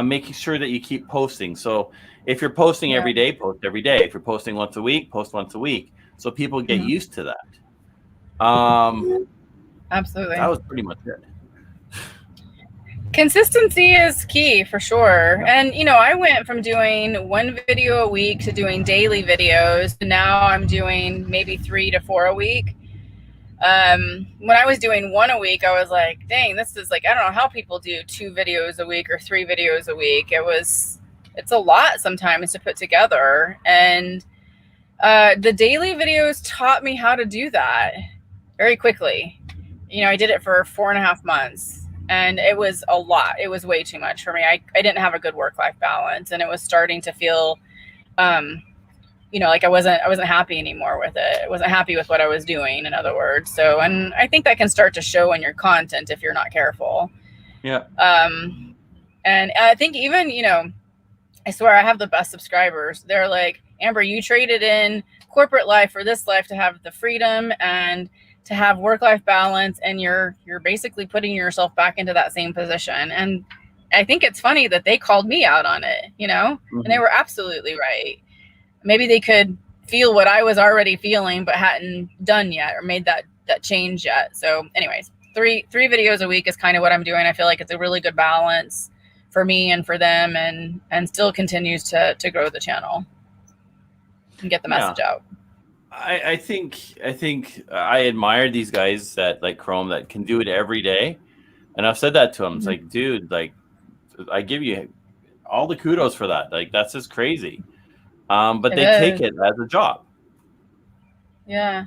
making sure that you keep posting. So if you're posting every day, post every day. If you're posting once a week, post once a week, so people get used to that. Absolutely. That was pretty much it. Consistency is key for sure. And, you know, I went from doing one video a week to doing daily videos. Now I'm doing maybe 3 to 4 a week. When I was doing one a week, I was like, dang, this is like, I don't know how people do 2 videos a week or 3 videos a week. It's a lot sometimes to put together. And the daily videos taught me how to do that very quickly. You know, I did it for 4.5 months, and it was a lot. It was way too much for me. I didn't have a good work-life balance, and it was starting to feel, you know, like I wasn't happy anymore with it. I wasn't happy with what I was doing, in other words. So, and I think that can start to show in your content if you're not careful. Yeah. And I think even, you know, I swear I have the best subscribers. They're like, Amber, you traded in corporate life for this life to have the freedom and to have work-life balance, and you're basically putting yourself back into that same position. And I think it's funny that they called me out on it, you know, and they were absolutely right. Maybe they could feel what I was already feeling, but hadn't done yet or made that change yet. So anyways, three videos a week is kind of what I'm doing. I feel like it's a really good balance for me and for them, and still continues to grow the channel and get the message out. I think I admire these guys that like Chrome that can do it every day. And I've said that to them. It's like, dude, like I give you all the kudos for that. Like that's just crazy. But they take it as a job. Yeah.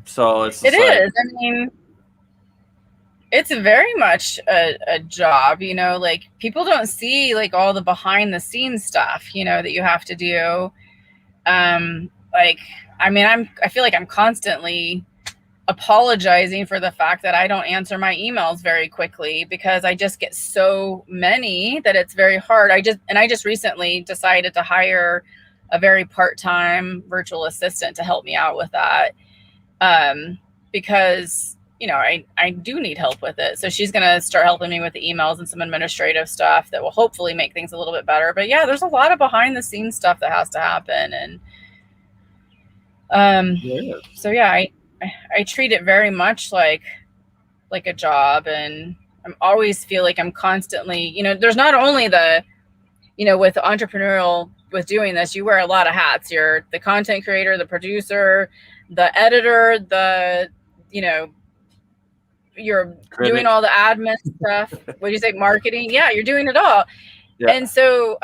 So it is. I mean, it's very much a job, you know, like people don't see like all the behind the scenes stuff, you know, that you have to do. Like, I mean, I feel like I'm constantly apologizing for the fact that I don't answer my emails very quickly, because I just get so many that it's very hard. I just recently decided to hire a very part-time virtual assistant to help me out with that. Because, you know, I do need help with it. So she's going to start helping me with the emails and some administrative stuff that will hopefully make things a little bit better. But yeah, there's a lot of behind the scenes stuff that has to happen. And, so yeah, I treat it very much like a job, and I'm always feel like I'm constantly, you know, there's not only the, you know, with entrepreneurial, with doing this, you wear a lot of hats. You're the content creator, the producer, the editor, the, you know, you're Critic. doing all the admin stuff. What do you say, marketing? Yeah, you're doing it all. Yeah. And so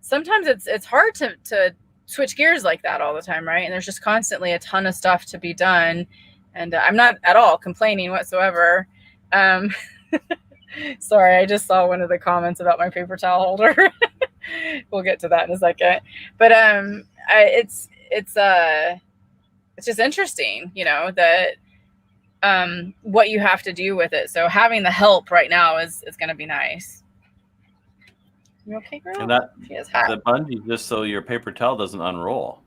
sometimes it's hard to switch gears like that all the time, right? And there's just constantly a ton of stuff to be done. And I'm not at all complaining whatsoever. Sorry, I just saw one of the comments about my paper towel holder. We'll get to that in a second. But it's just interesting, you know, that what you have to do with it. So having the help right now is going to be nice. You okay, girl? And that She is hot. the bungee just so your paper towel doesn't unroll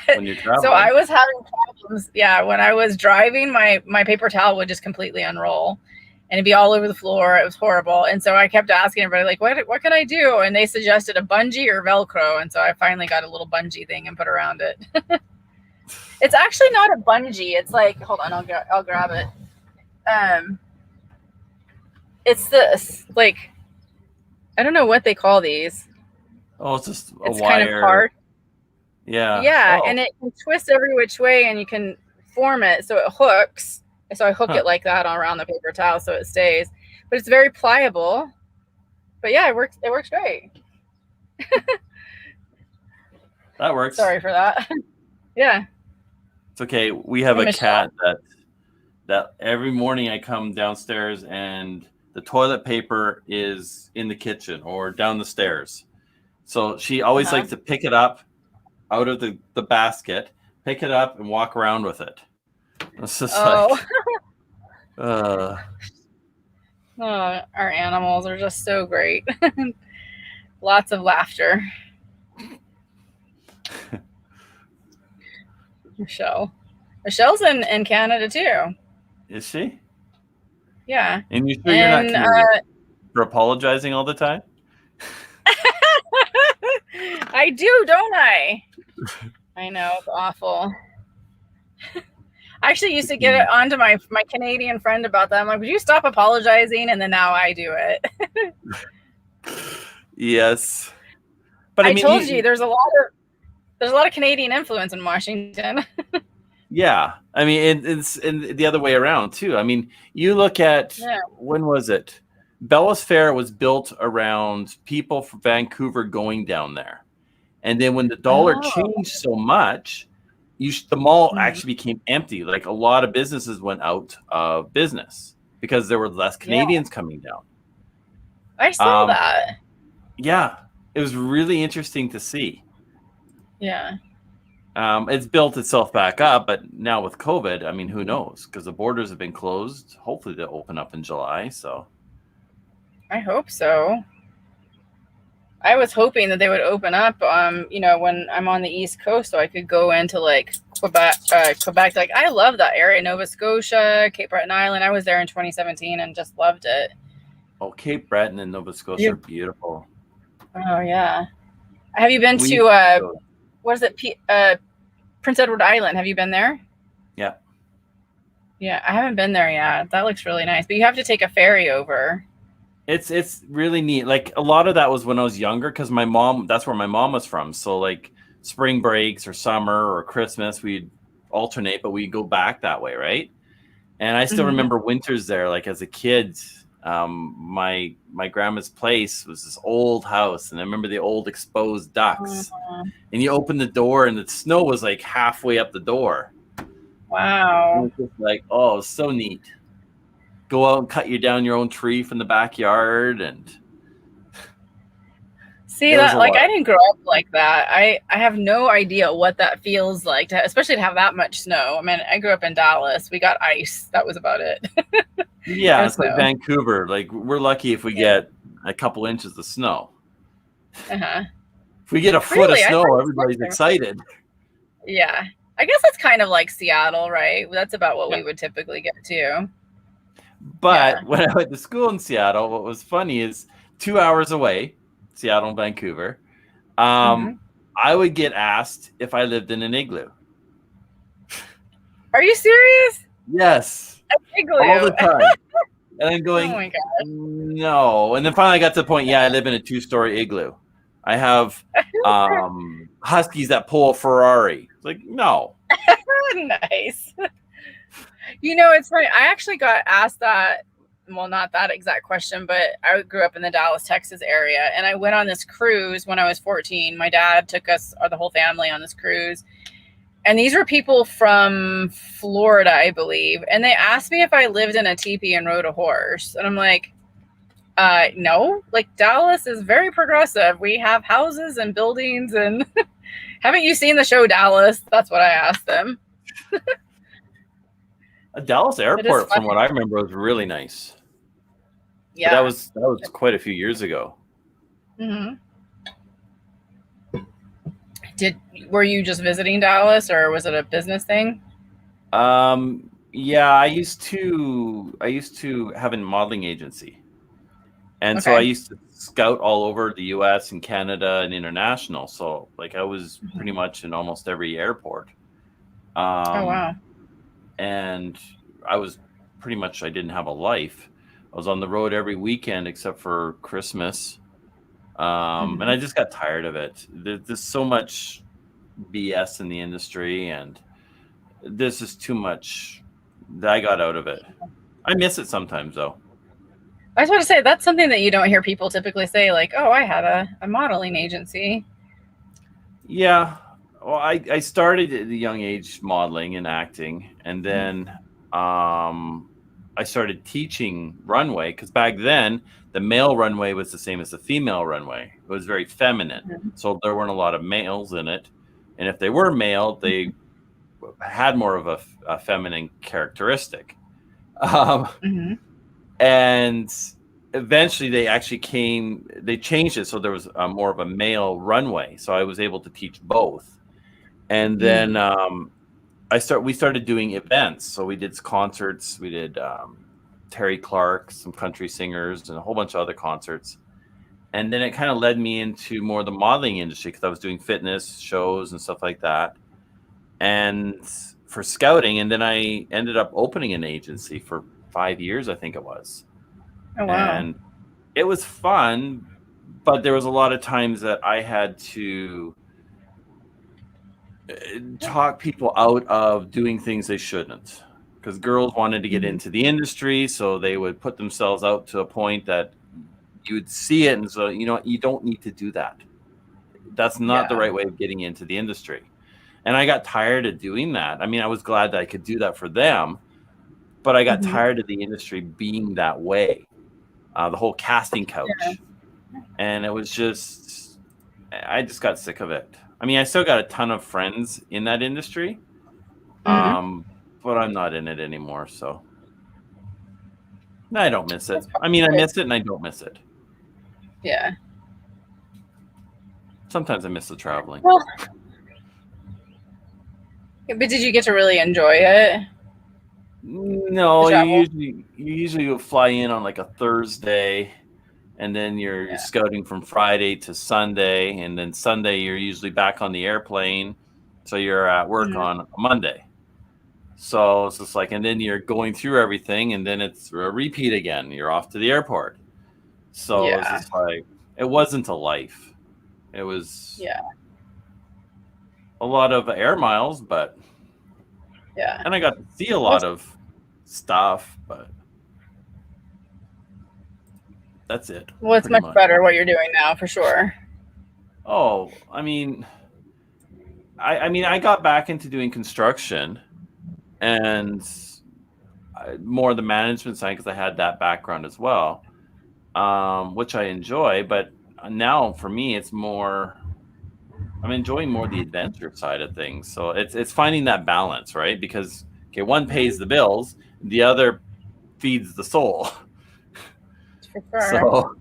when you're traveling. So I was having problems. Yeah, when I was driving, my paper towel would just completely unroll, and it'd be all over the floor. It was horrible. And so I kept asking everybody, like, what can I do? And they suggested a bungee or Velcro. And so I finally got a little bungee thing and put around it. It's actually not a bungee. It's like, hold on, I'll grab it. It's this, like, I don't know what they call these. Oh, it's just a It's wire. kind of hard. Yeah. Yeah, Oh. and it can twist every which way, and you can form it so it hooks. So I hook it like that around the paper towel so it stays. But it's very pliable. But yeah, it works great. That works. Sorry for that. Yeah. It's okay. We have Hey, a Michelle. cat that every morning I come downstairs and the toilet paper is in the kitchen or down the stairs. So she always likes to pick it up out of the basket, pick it up and walk around with it. It's just like, Oh, our animals are just so great. Lots of laughter. Michelle's in Canada too. is she? Yeah. And you sure you're not Canadian for apologizing all the time? I do, don't I? I know, it's awful. I actually used to get it onto my Canadian friend about that. I'm like, would you stop apologizing? And then now I do it. Yes. But I mean, told you there's a lot of Canadian influence in Washington. Yeah. I mean, it's in the other way around too. I mean, you look at, when was it? Bellows Fair was built around people from Vancouver going down there. And then when the dollar changed so much, the mall actually became empty. Like a lot of businesses went out of business because there were less Canadians coming down. I saw that. Yeah. It was really interesting to see. Yeah. It's built itself back up, but now with COVID, I mean, who knows? Because the borders have been closed. Hopefully they'll open up in July. So I hope so. I was hoping that they would open up, you know, when I'm on the East Coast, so I could go into like Quebec. Like, I love that area, Nova Scotia, Cape Breton Island. I was there in 2017 and just loved it. Oh, Cape Breton and Nova Scotia are beautiful. Oh yeah. Have you been to what is it? Prince Edward Island. Have you been there? Yeah. Yeah, I haven't been there yet. That looks really nice, but you have to take a ferry over. It's really neat. Like a lot of that was when I was younger, because that's where my mom was from. So like spring breaks or summer or Christmas, we'd alternate, but we'd go back that way, right? And I still remember winters there. Like as a kid, my grandma's place was this old house, and I remember the old exposed ducks. And you open the door, and the snow was like halfway up the door. Wow! It was just like, oh, it was so neat. Go out and cut down your own tree from the backyard, and see that. Like I didn't grow up like that. I have no idea what that feels like, especially to have that much snow. I mean, I grew up in Dallas. We got ice. That was about it. Yeah, it's like Vancouver. Like we're lucky if we get a couple inches of snow. If we get a foot of snow, everybody's excited. Yeah, I guess it's kind of like Seattle, right? That's about what we would typically get too. But when I went to school in Seattle, what was funny is 2 hours away, Seattle and Vancouver, I would get asked if I lived in an igloo. Are you serious? Yes. An igloo. All the time. And I'm going, oh my God. No. And then finally I got to the point, I live in a 2-story igloo. I have huskies that pull a Ferrari. It's like, no. Nice. It's funny. I actually got asked that. Well, not that exact question, but I grew up in the Dallas, Texas area, and I went on this cruise when I was 14. My dad took us, or the whole family, on this cruise. And these were people from Florida, I believe. And they asked me if I lived in a teepee and rode a horse. And I'm like, no. Like, Dallas is very progressive. We have houses and buildings. And haven't you seen the show Dallas? That's what I asked them. A Dallas airport, from what I remember, was really nice. Yeah. But that was quite a few years ago. Mm-hmm. Were you just visiting Dallas, or was it a business thing? Yeah, I used to have a modeling agency. And so I used to scout all over the US and Canada and international. So like I was pretty much in almost every airport. Oh wow. And I didn't have a life. I was on the road every weekend except for Christmas. And I just got tired of it. There's so much BS in the industry, and this is too much that I got out of it. I miss it sometimes, though. I was about to say, that's something that you don't hear people typically say, like, oh, I had a modeling agency. Yeah. Well, I started at a young age modeling and acting, and then I started teaching runway, because back then the male runway was the same as the female runway. It was very feminine. So there weren't a lot of males in it. And if they were male, they had more of a feminine characteristic. And eventually they changed it. So there was more of a male runway. So I was able to teach both. And then we started doing events. So we did concerts. We did Terry Clark, some country singers, and a whole bunch of other concerts. And then it kind of led me into more the modeling industry, because I was doing fitness shows and stuff like that. And for scouting, and then I ended up opening an agency for 5 years, I think it was. Oh, wow. And it was fun, but there was a lot of times that I had to talk people out of doing things they shouldn't, because girls wanted to get into the industry, so they would put themselves out to a point that you would see it, and so you don't need to do that. That's not the right way of getting into the industry. And I got tired of doing that. I mean, I was glad that I could do that for them, but I got tired of the industry being that way, the whole casting couch. And it was just, I just got sick of it. I mean, I still got a ton of friends in that industry, but I'm not in it anymore. So no, I don't miss it. I mean, I miss it and I don't miss it. Yeah. Sometimes I miss the traveling. Well, but did you get to really enjoy it? No, you usually fly in on like a Thursday, and then you're scouting from Friday to Sunday, and then Sunday you're usually back on the airplane, so you're at work on a Monday. So it's just like, and then you're going through everything, and then it's a repeat again. You're off to the airport. So it's just like, it wasn't a life. It was a lot of air miles, but and I got to see a lot of stuff, but that's it. Well, it's much better what you're doing now, for sure. Oh, I mean, I got back into doing construction and more the management side, because I had that background as well, which I enjoy. But now for me, it's more, I'm enjoying more the adventure side of things. So it's finding that balance, right? Because one pays the bills, the other feeds the soul. For sure.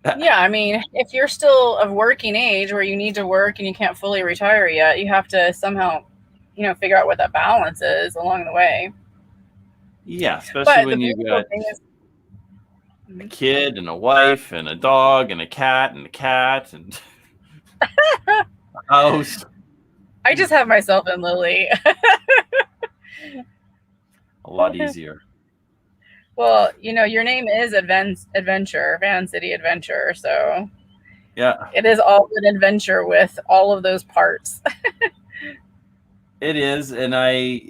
So yeah, I mean, if you're still of working age where you need to work and you can't fully retire yet, you have to somehow, figure out what that balance is along the way. Yeah, especially when you got a kid and a wife and a dog and a cat and a house. I just have myself and Lily. A lot easier. Well, your name is Adventure, Vancity Adventure, so it is all an adventure with all of those parts. It is, and I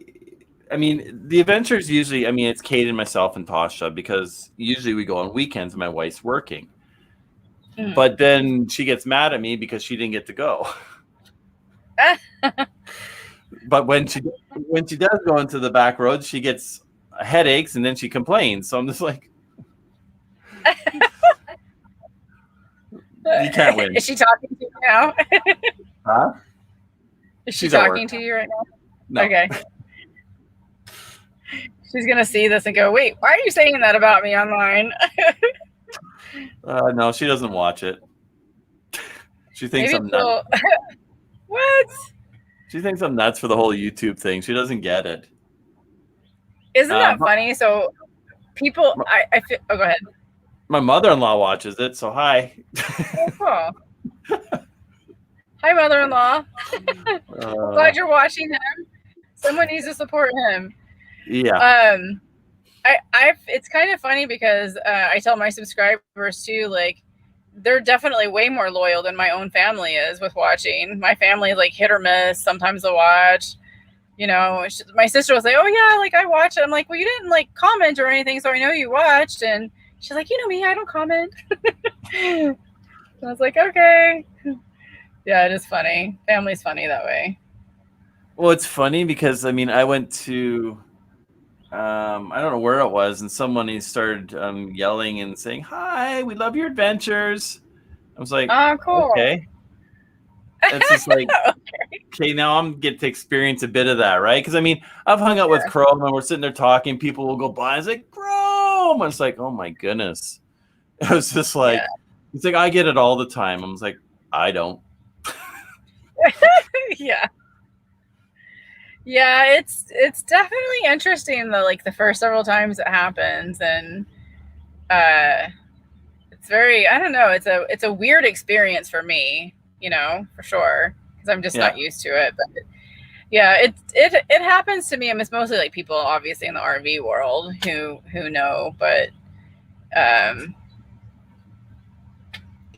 mean, the adventures usually, I mean, it's Cayden, myself, and Tosha because usually we go on weekends. My wife's working, but then she gets mad at me because she didn't get to go. But when she does go into the back roads, she gets headaches and then she complains. So I'm just like, you can't win. Is she talking to you now? Huh? Is she She's at talking work. to you right now? No. Okay. She's gonna see this and go, "Wait, why are you saying that about me online?" No, she doesn't watch it. She thinks Maybe I'm nuts. What? She thinks I'm nuts for the whole YouTube thing. She doesn't get it. Isn't that funny? So people, I feel. Oh, go ahead. My mother-in-law watches it, so hi. Oh, cool. Hi, mother-in-law. Glad you're watching him. Someone needs to support him. Yeah. It's kind of funny because I tell my subscribers too, like, they're definitely way more loyal than my own family is with watching. My family is like hit or miss. Sometimes they'll watch. You know, my sister will say, "Oh yeah, like I watch it." I'm like, "Well, you didn't like comment or anything, so I know you watched." And she's like, "You know me, I don't comment." I was like, "Okay." Yeah, it is funny. Family's funny that way. Well, it's funny because I mean, I went to I don't know where it was, and someone started yelling and saying, "Hi, we love your adventures." I was like, "Oh, cool." Okay. It's just like, okay, now I'm getting to experience a bit of that, right? Because I mean, I've hung out with Chrome and we're sitting there talking. People will go by and say, "Chrome." I was like, oh my goodness. I was just like, it's like I get it all the time. I was like, I don't. Yeah, it's definitely interesting though, like the first several times it happens, and it's very, I don't know, it's a weird experience for me, you know, for sure, because I'm just not used to it. But yeah, it happens to me, and it's mostly like people obviously in the RV world who know, but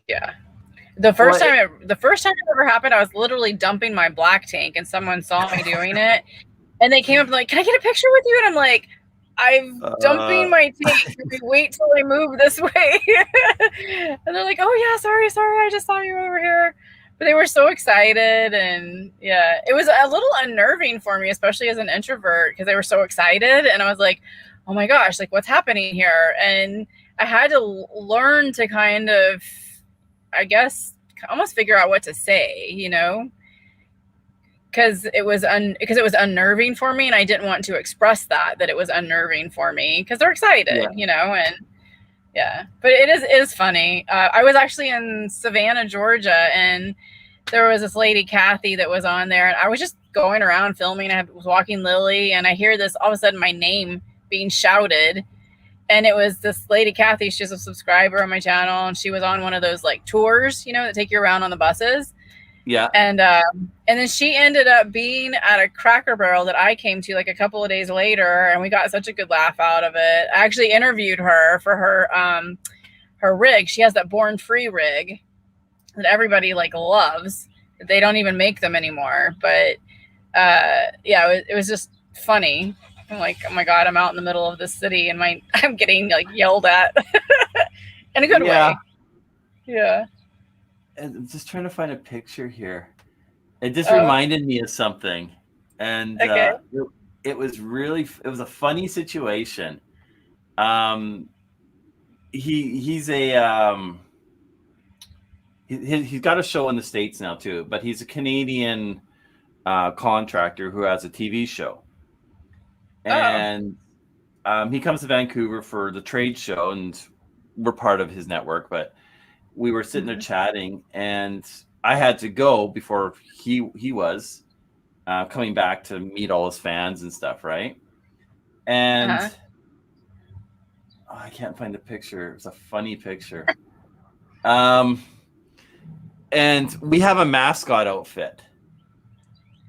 yeah. The first time it ever happened, I was literally dumping my black tank, and someone saw me doing it, and they came up and like, "Can I get a picture with you?" And I'm like, "I'm dumping my tank. Can we wait till I move this way?" And they're like, "Oh yeah, sorry, I just saw you over here." But they were so excited, and yeah, it was a little unnerving for me, especially as an introvert, because they were so excited, and I was like, "Oh my gosh, like what's happening here?" And I had to learn to kind of, I guess, almost figure out what to say, you know, because it was unnerving for me, and I didn't want to express that it was unnerving for me because they're excited, you know, and yeah, but it is funny. I was actually in Savannah, Georgia, and there was this lady, Kathy, that was on there, and I was just going around filming. I was walking Lily, and I hear this all of a sudden, my name being shouted. And it was this lady, Kathy. She's a subscriber on my channel, and she was on one of those like tours, you know, that take you around on the buses. Yeah. And then she ended up being at a Cracker Barrel that I came to like a couple of days later, and we got such a good laugh out of it. I actually interviewed her for her rig. She has that Born Free rig that everybody like loves. They don't even make them anymore. But yeah, it was just funny. I'm like, oh my God, I'm out in the middle of the city and I'm getting like yelled at in a good way. Yeah. I'm just trying to find a picture here. It just reminded me of something. And it was a funny situation. He's got a show in the States now too, but he's a Canadian contractor who has a TV show. And he comes to Vancouver for the trade show, and we're part of his network. But we were sitting there chatting, and I had to go before he was coming back to meet all his fans and stuff, right? And I can't find the picture. It's a funny picture. And we have a mascot outfit.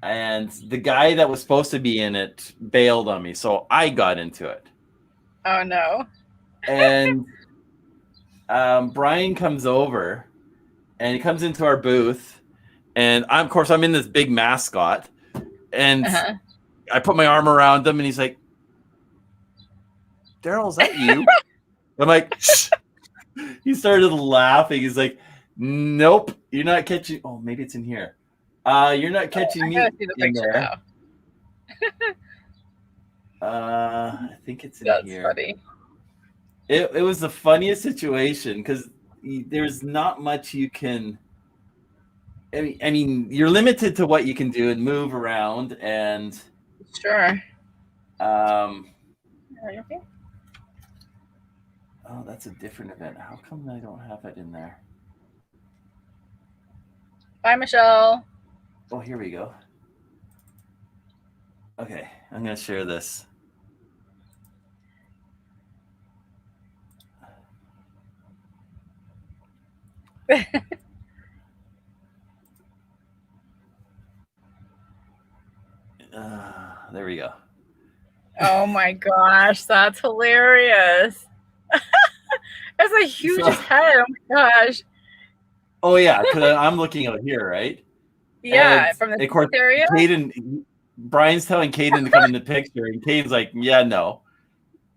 And the guy that was supposed to be in it bailed on me, so I got into it. Oh no! And Brian comes over, and he comes into our booth, and I'm in this big mascot, And I put my arm around him and he's like, Daryl, is that you? I'm like, shh. He started laughing. He's like, nope, you're not catching. Oh, maybe it's in here. You're not catching me in there. I think it's in here. That's funny. It was the funniest situation because there's not much you can. I mean, you're limited to what you can do and move around and. Sure. Oh, that's a different event. How come I don't have it in there? Bye, Michelle. Oh, here we go. Okay, I'm going to share this. There we go. Oh my gosh, that's hilarious. That's a huge head. Oh my gosh. Oh yeah, because I'm looking out here, right? Yeah, and from the area. Cayden, Brian's telling Cayden to come in the picture, and Cayden's like, "Yeah, no."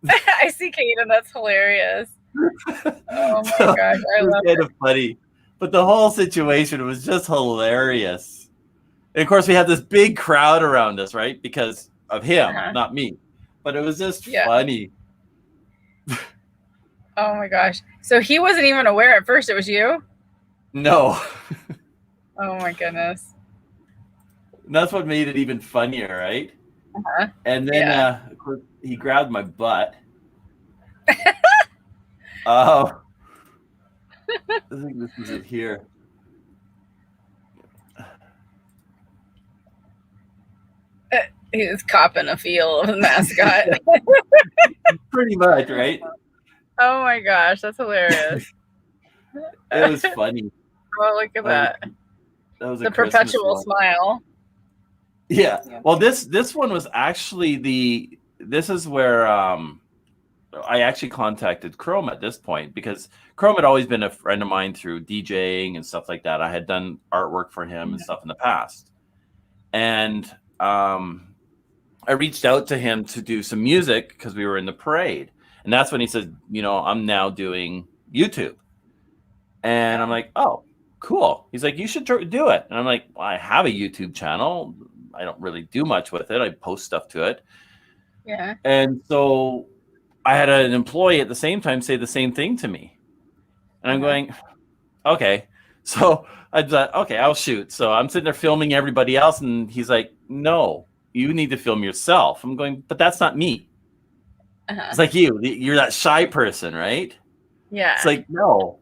I see Cayden. That's hilarious. Oh my gosh, I love it. Kind of funny, but the whole situation was just hilarious. And of course, we had this big crowd around us, right? Because of him, not me. But it was just funny. Oh my gosh. So he wasn't even aware at first it was you? No. Oh my goodness. And that's what made it even funnier, right? And then of course, he grabbed my butt. I think this is it here. He was copping a feel of the mascot. Pretty much, right? Oh my gosh, that's hilarious. It was funny. Oh, look at that. That was the perpetual smile. Yeah. Well, this one was actually this is where I actually contacted Chrome at this point because Chrome had always been a friend of mine through DJing and stuff like that. I had done artwork for him and stuff in the past. And I reached out to him to do some music because we were in the parade. And that's when he said, I'm now doing YouTube. And I'm like, oh, cool. He's like, you should do it. And I'm like, well, I have a YouTube channel. I don't really do much with it. I post stuff to it. Yeah. And so I had an employee at the same time say the same thing to me. And I'm going, okay. So I thought, okay, I'll shoot. So I'm sitting there filming everybody else. And he's like, no, you need to film yourself. I'm going, but that's not me. It's like you're that shy person, right? Yeah. It's like, no.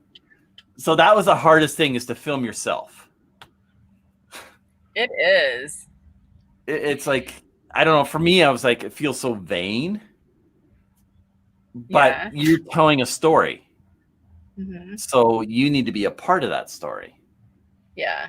So that was the hardest thing, is to film yourself. It is. It's like, I don't know. For me, I was like, it feels so vain. But you're telling a story. Mm-hmm. So you need to be a part of that story. Yeah.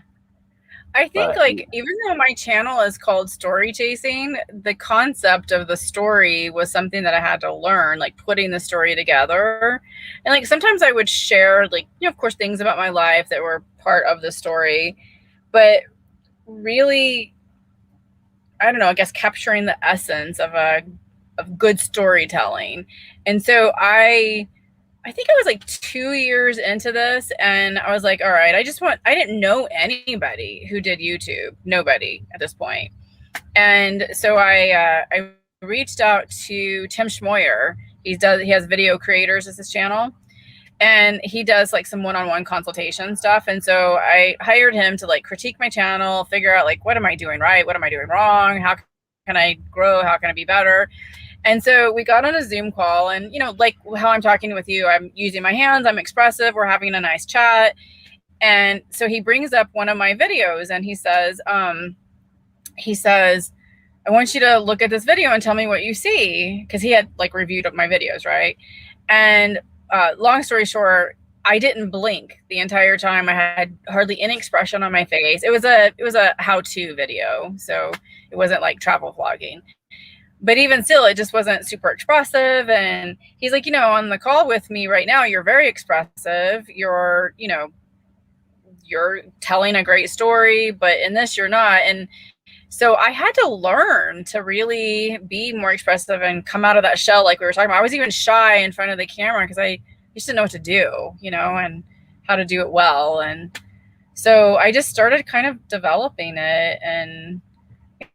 I think even though my channel is called Story Chasing, the concept of the story was something that I had to learn, like putting the story together. And like sometimes I would share of course, things about my life that were part of the story, but really, I don't know, I guess capturing the essence of good storytelling. And so I think I was like 2 years into this, and I was like, all right, I didn't know anybody who did YouTube, nobody at this point. And so I reached out to Tim Schmoyer. He has Video Creators as his channel, and he does like some one-on-one consultation stuff. And so I hired him to like critique my channel, figure out like, what am I doing right? What am I doing wrong? How can I grow? How can I be better? And so we got on a Zoom call, and, like how I'm talking with you, I'm using my hands, I'm expressive, we're having a nice chat. And so he brings up one of my videos, and he says, I want you to look at this video and tell me what you see. Cause he had like reviewed my videos. Right. And long story short, I didn't blink the entire time. I had hardly any expression on my face. It was a how-to video. So it wasn't like travel vlogging. But even still, it just wasn't super expressive. And he's like, on the call with me right now, you're very expressive. You're telling a great story, but in this, you're not. And So I had to learn to really be more expressive and come out of that shell, like we were talking about. I was even shy in front of the camera because I just didn't know what to do, you know, and how to do it well. And so I just started kind of developing it. And,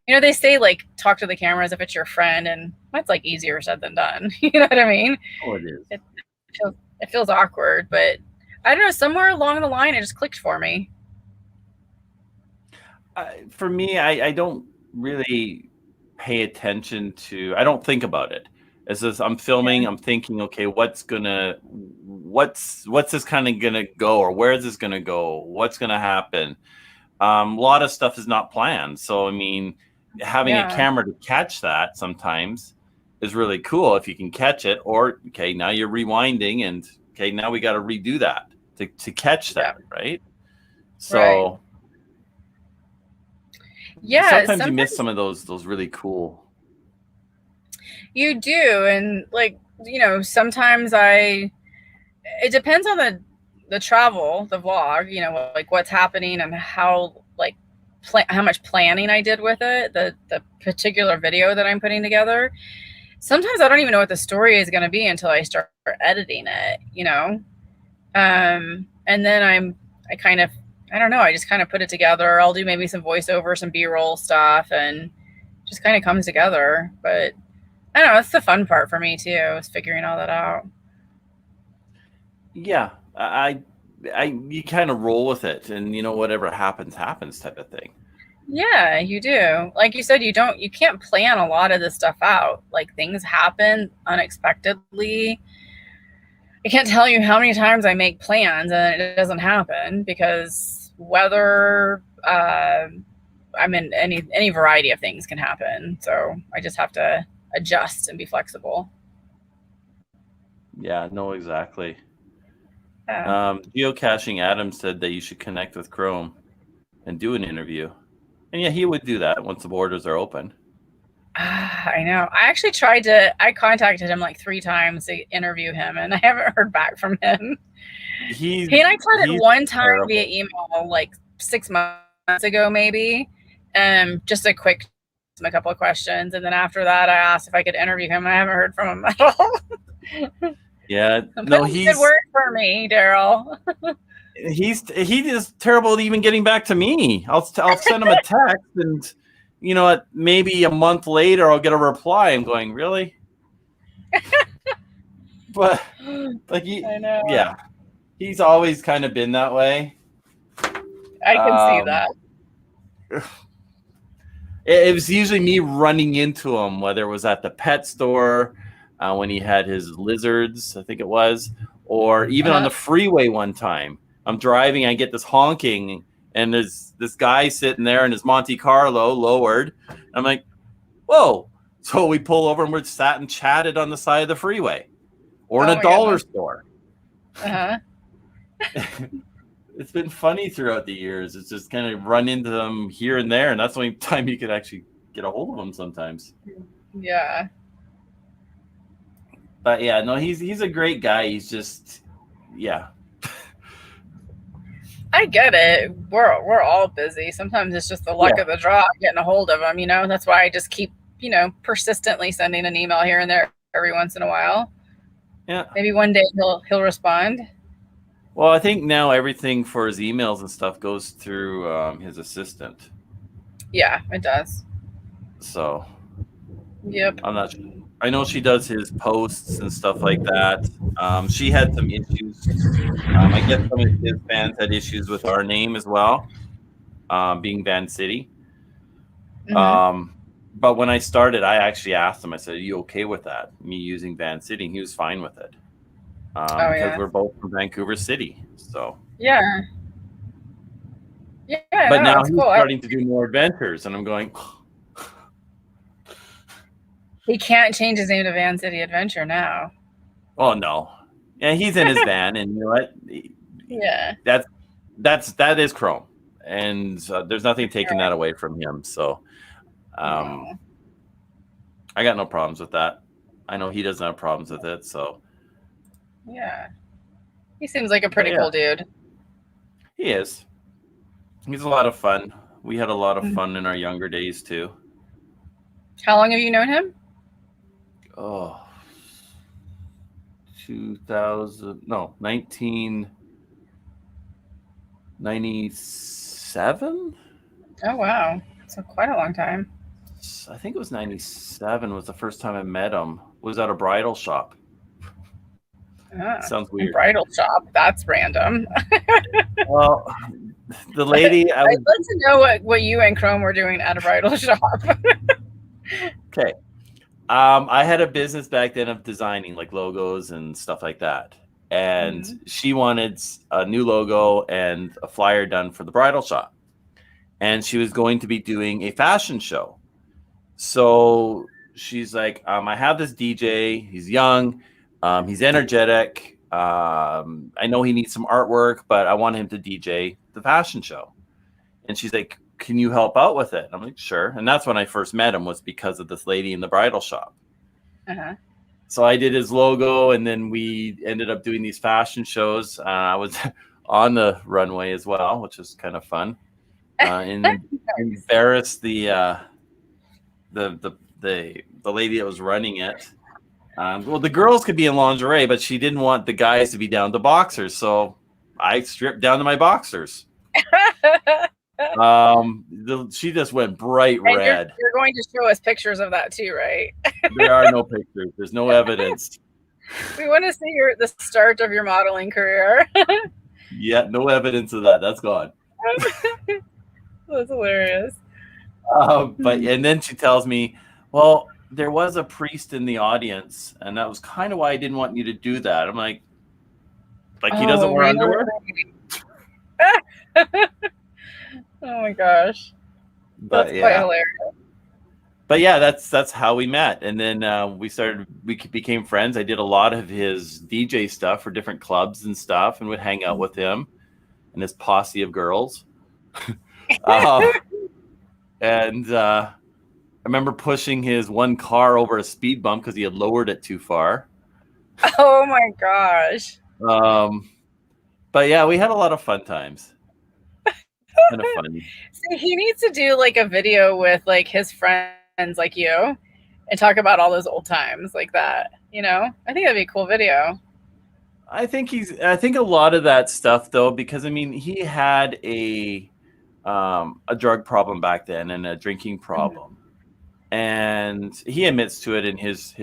you know, they say like talk to the camera as if it's your friend, and that's like easier said than done. You know what I mean? Oh, it is. It feels awkward, but I don't know, somewhere along the line it just clicked for me. For me, I don't really pay attention to. I don't think about it. As I'm filming, I'm thinking, okay, what's this kind of gonna go, or where is this gonna go? What's gonna happen? A lot of stuff is not planned. So I mean, having a camera to catch that sometimes is really cool if you can catch it. Or okay, now you're rewinding, and okay, now we got to redo that to catch that, right? So. Right. Yeah, sometimes you miss some of those really cool. You do, and like, you know, sometimes it depends on the travel, the vlog, you know, like what's happening and how like how much planning I did with it, the particular video that I'm putting together. Sometimes I don't even know what the story is going to be until I start editing it, you know. And then I don't know, I just kind of put it together. I'll do maybe some voiceover, some B-roll stuff, and just kind of comes together. But I don't know, it's the fun part for me too, is figuring all that out. Yeah, you kind of roll with it, and you know, whatever happens type of thing. Yeah, you do. Like you said, you can't plan a lot of this stuff out. Like things happen unexpectedly. I can't tell you how many times I make plans and it doesn't happen because weather, I mean, any variety of things can happen. So I just have to adjust and be flexible. Yeah, no, exactly. Yeah. Geocaching Adam said that you should connect with Chrome and do an interview. And yeah, he would do that once the borders are open. I know. I contacted him like 3 times to interview him, and I haven't heard back from him. He and I chatted one time via email like 6 months ago, maybe. Just a couple of questions. And then after that, I asked if I could interview him. I haven't heard from him at all. Yeah. No, he's good work for me, Daryl. He is terrible at even getting back to me. I'll send him a text, and you know what? Maybe a month later, I'll get a reply. I'm going, really? But like, I know. Yeah, he's always kind of been that way. I can see that. It was usually me running into him, whether it was at the pet store when he had his lizards, I think it was, or even on the freeway one time. I'm driving, I get this honking, and there's this guy sitting there in his Monte Carlo lowered. I'm like, whoa. So we pull over and we're sat and chatted on the side of the freeway or in a dollar store. It's been funny throughout the years. It's just kind of run into them here and there, and that's the only time you could actually get a hold of them sometimes. Yeah. But yeah, no, he's a great guy. He's just, yeah. I get it. We're all busy. Sometimes it's just the luck of the draw getting a hold of him, you know. That's why I just keep, you know, persistently sending an email here and there every once in a while. Yeah. Maybe one day he'll respond. Well, I think now everything for his emails and stuff goes through his assistant. Yeah, it does. So. Yep. I'm not sure. I know she does his posts and stuff like that. She had some issues. I guess some of his fans had issues with our name as well, being Vancity. But when I started, I actually asked him, I said, are you okay with that? Me using Vancity? And he was fine with it. Because we're both from Vancouver City. So. Yeah. Yeah. But now he's starting to do more adventures, and I'm going, he can't change his name to Vancity Adventure now. Oh no. Yeah, he's in his van, and you know what? Yeah. That is Chrome. And there's nothing taking that away from him. So I got no problems with that. I know he doesn't have problems with it, so yeah. He seems like a pretty cool dude. He is. He's a lot of fun. We had a lot of fun in our younger days too. How long have you known him? Oh, 1997. Oh wow, so quite a long time. I think it was 97 was the first time I met him. Was at a bridal shop. Sounds weird. Bridal shop. That's random. Well, the lady. I'd like to know what you and Chrome were doing at a bridal shop. Okay. I had a business back then of designing like logos and stuff like that. And she wanted a new logo and a flyer done for the bridal shop. And she was going to be doing a fashion show. So she's like, I have this DJ. He's young. He's energetic. I know he needs some artwork, but I want him to DJ the fashion show. And she's like, can you help out with it? I'm like, sure. And that's when I first met him, was because of this lady in the bridal shop. So I did his logo, and then we ended up doing these fashion shows. I was on the runway as well, which is kind of fun. Embarrassed the lady that was running it. Well, the girls could be in lingerie, but she didn't want the guys to be down to boxers, so I stripped down to my boxers. She just went bright red. You're going to show us pictures of that too, right? There are no pictures. There's no evidence. We want to see the start of your modeling career. Yeah, no evidence of that. That's gone. That's hilarious. And then she tells me, well, there was a priest in the audience, and that was kind of why I didn't want you to do that. I'm like he doesn't wear underwear? Oh my gosh. That's quite hilarious. But yeah, that's how we met. And then we became friends. I did a lot of his DJ stuff for different clubs and stuff, and would hang out with him and his posse of girls. And I remember pushing his one car over a speed bump because he had lowered it too far. Oh my gosh. But yeah, we had a lot of fun times. Kind of funny. See, he needs to do like a video with like his friends like you and talk about all those old times like that. You know, I think that'd be a cool video. I think a lot of that stuff though, because I mean, he had a drug problem back then and a drinking problem. And he admits to it in his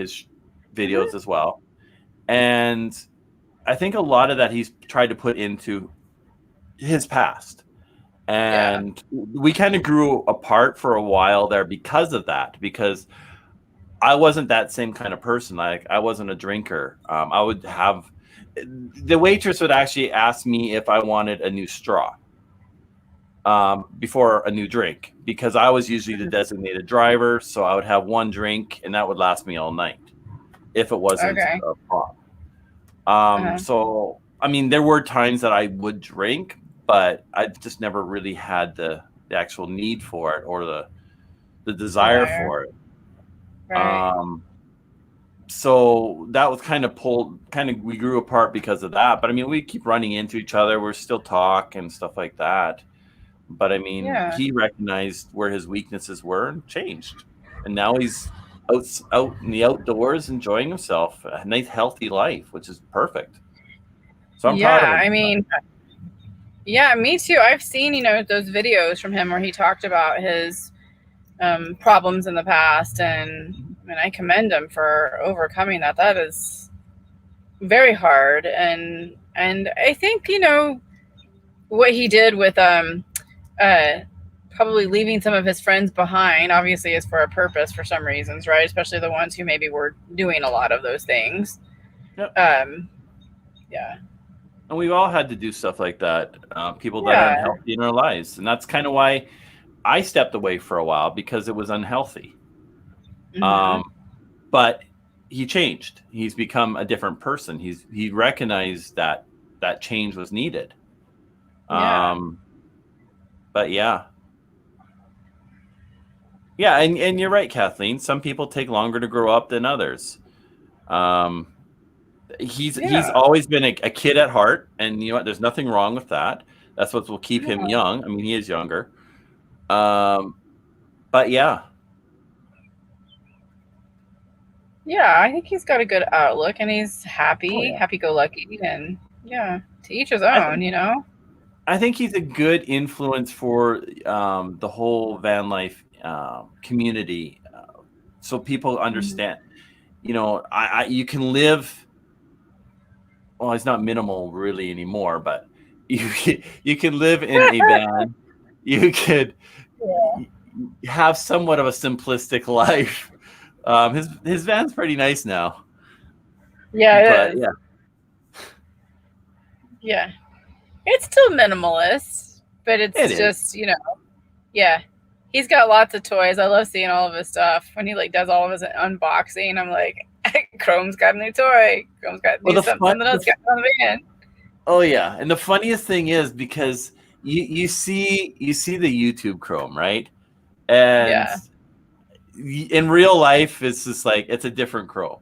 videos as well. And I think a lot of that he's tried to put into his past. And we kind of grew apart for a while there because of that, because I wasn't that same kind of person. Like, I wasn't a drinker. I would have the waitress would actually ask me if I wanted a new straw before a new drink, because I was usually the designated driver. So I would have one drink and that would last me all night if it wasn't a pop. So, I mean, there were times that I would drink, but I just never really had the actual need for it or the desire for it. Right. So that was we grew apart because of that. But I mean, we keep running into each other. We're still talk and stuff like that. But I mean, he recognized where his weaknesses were and changed. And now he's out in the outdoors enjoying himself, a nice, healthy life, which is perfect. So I'm proud of him. I mean, yeah, me too. I've seen, those videos from him where he talked about his problems in the past, and I commend him for overcoming that. That is very hard. And I think, what he did with probably leaving some of his friends behind, obviously, is for a purpose for some reasons, right? Especially the ones who maybe were doing a lot of those things. Yep. Yeah. And we've all had to do stuff like that. People that are unhealthy in our lives. And that's kind of why I stepped away for a while, because it was unhealthy. But he changed. He's become a different person. He recognized that change was needed. But yeah, and you're right, Kathleen. Some people take longer to grow up than others. He's always been a kid at heart, and you know what? There's nothing wrong with that. That's what will keep him young. I mean, he is younger, But yeah. Yeah, I think he's got a good outlook, and he's Oh, yeah. happy-go-lucky, and yeah, to each his I own, you know? I think he's a good influence for the whole van life community, so people understand. You know, you can live. Well, it's not minimal really anymore, but you can live in a van. You could have somewhat of a simplistic life. His van's pretty nice now, Yeah, but it is. yeah, Yeah. It's still minimalist, but it it's is. just, you know, yeah. He's got lots of toys. I love seeing all of his stuff. When he like does all of his unboxing, I'm like, Chrome's got a new toy. Chrome's got Well, something else got on the van. Oh yeah, and the funniest thing is because you see the YouTube Chrome, right? And Yeah. in real life, it's just like it's a different Chrome,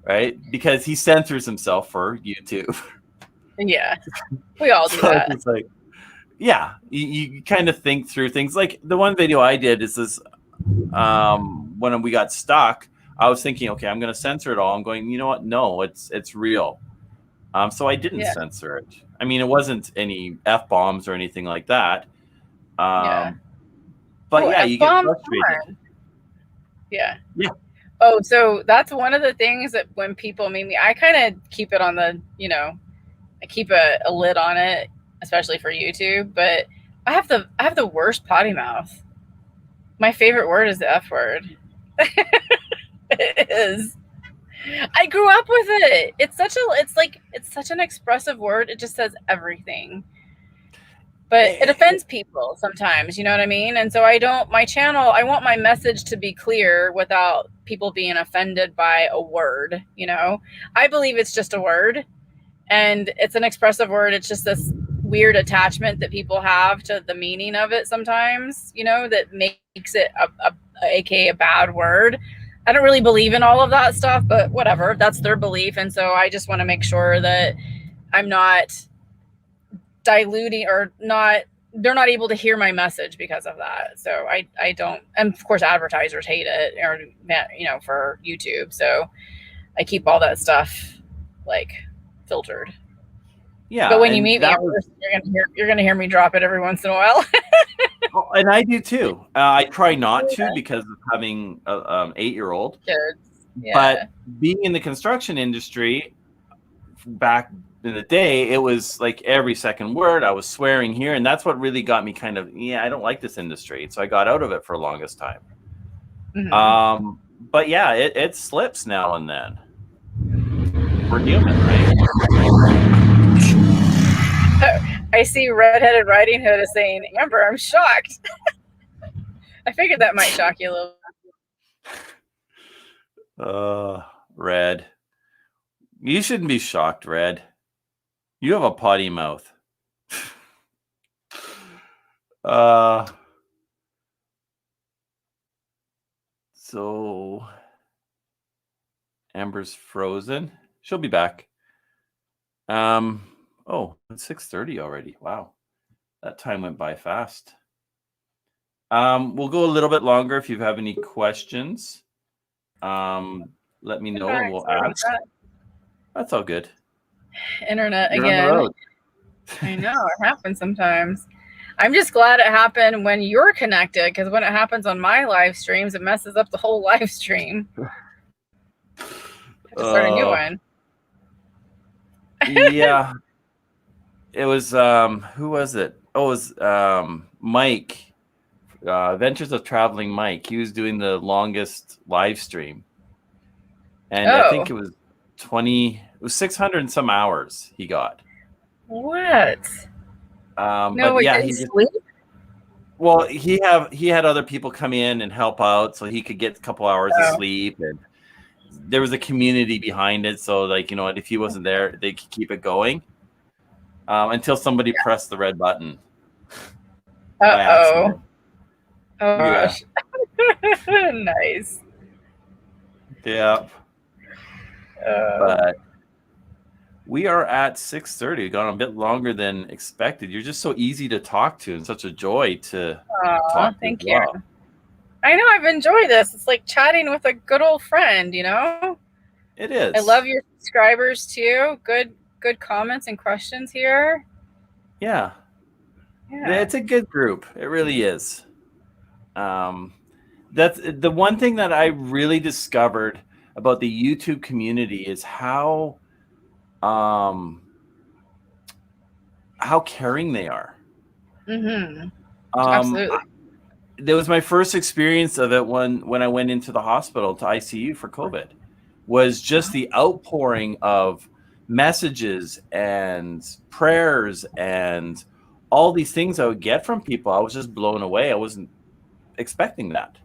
right? Because he censors himself for YouTube. Yeah. We all do So that. it's like, yeah, you kind of think through things. Like the one video I did is this when we got stuck, I was thinking, okay, I'm going to censor it all. I'm going, you know what? No, it's real. So I didn't Yeah. censor it. I mean, it wasn't any F-bombs or anything like that. Yeah. But Oh, yeah, you get F-bombs frustrated. are. Yeah. Yeah. Oh, so that's one of the things that when people meet me, I kind of keep it on the, you know, I keep a lid on it, especially for YouTube. But I have the worst potty mouth. My favorite word is the F word. It is. I grew up with it. It's such an expressive word. It just says everything. But it offends people sometimes, you know what I mean? And so my channel, I want my message to be clear without people being offended by a word, you know? I believe it's just a word, and it's an expressive word. It's just this weird attachment that people have to the meaning of it sometimes, you know, that makes it a bad word. I don't really believe in all of that stuff, but whatever, that's their belief. And so I just want to make sure that I'm not diluting or not, they're not able to hear my message because of that. So I don't, and of course advertisers hate it, or, you know, for YouTube. So I keep all that stuff like filtered. Yeah. But when you meet me in person, you're gonna hear me drop it every once in a while. Oh, and I do too. I try not to because of having a 8-year-old. Kids. Yeah. But being in the construction industry back in the day, it was like every second word I was swearing here, and that's what really got me kind of, yeah, I don't like this industry. So I got out of it for the longest time. Mm-hmm. But yeah, it slips now and then. We're human, right? I see Redheaded Riding Hood is saying, Amber, I'm shocked. I figured that might shock you a little. Red. You shouldn't be shocked, Red. You have a potty mouth. So Amber's frozen. She'll be back. Oh, it's 6:30 already. Wow. That time went by fast. We'll go a little bit longer if you have any questions. Let me know and we'll ask. That's all good. Internet again. I know, it happens sometimes. I'm just glad it happened when you're connected, because when it happens on my live streams, it messes up the whole live stream. I have to start a new one. Yeah. It was who was it? Oh, it was Mike. Adventures of Traveling Mike. He was doing the longest live stream. And I think it was 600 and some hours he got. What? No, but yeah, he just, well, he had other people come in and help out so he could get a couple hours of sleep, and there was a community behind it. So like, you know, if he wasn't there, they could keep it going until somebody pressed the red button. Oh gosh. Nice. Yeah. But We are at 6:30. We've gone a bit longer than expected. You're just so easy to talk to and such a joy to talk to as Thank well. you. I know, I've enjoyed this. It's like chatting with a good old friend, you know? It is. I love your subscribers too. Good comments and questions here. Yeah. It's a good group. It really is. That's the one thing that I really discovered about the YouTube community is how caring they are. Absolutely. That was my first experience of it when I went into the hospital to ICU for COVID, was just the outpouring of messages and prayers and all these things I would get from people. I was just blown away. I wasn't expecting that.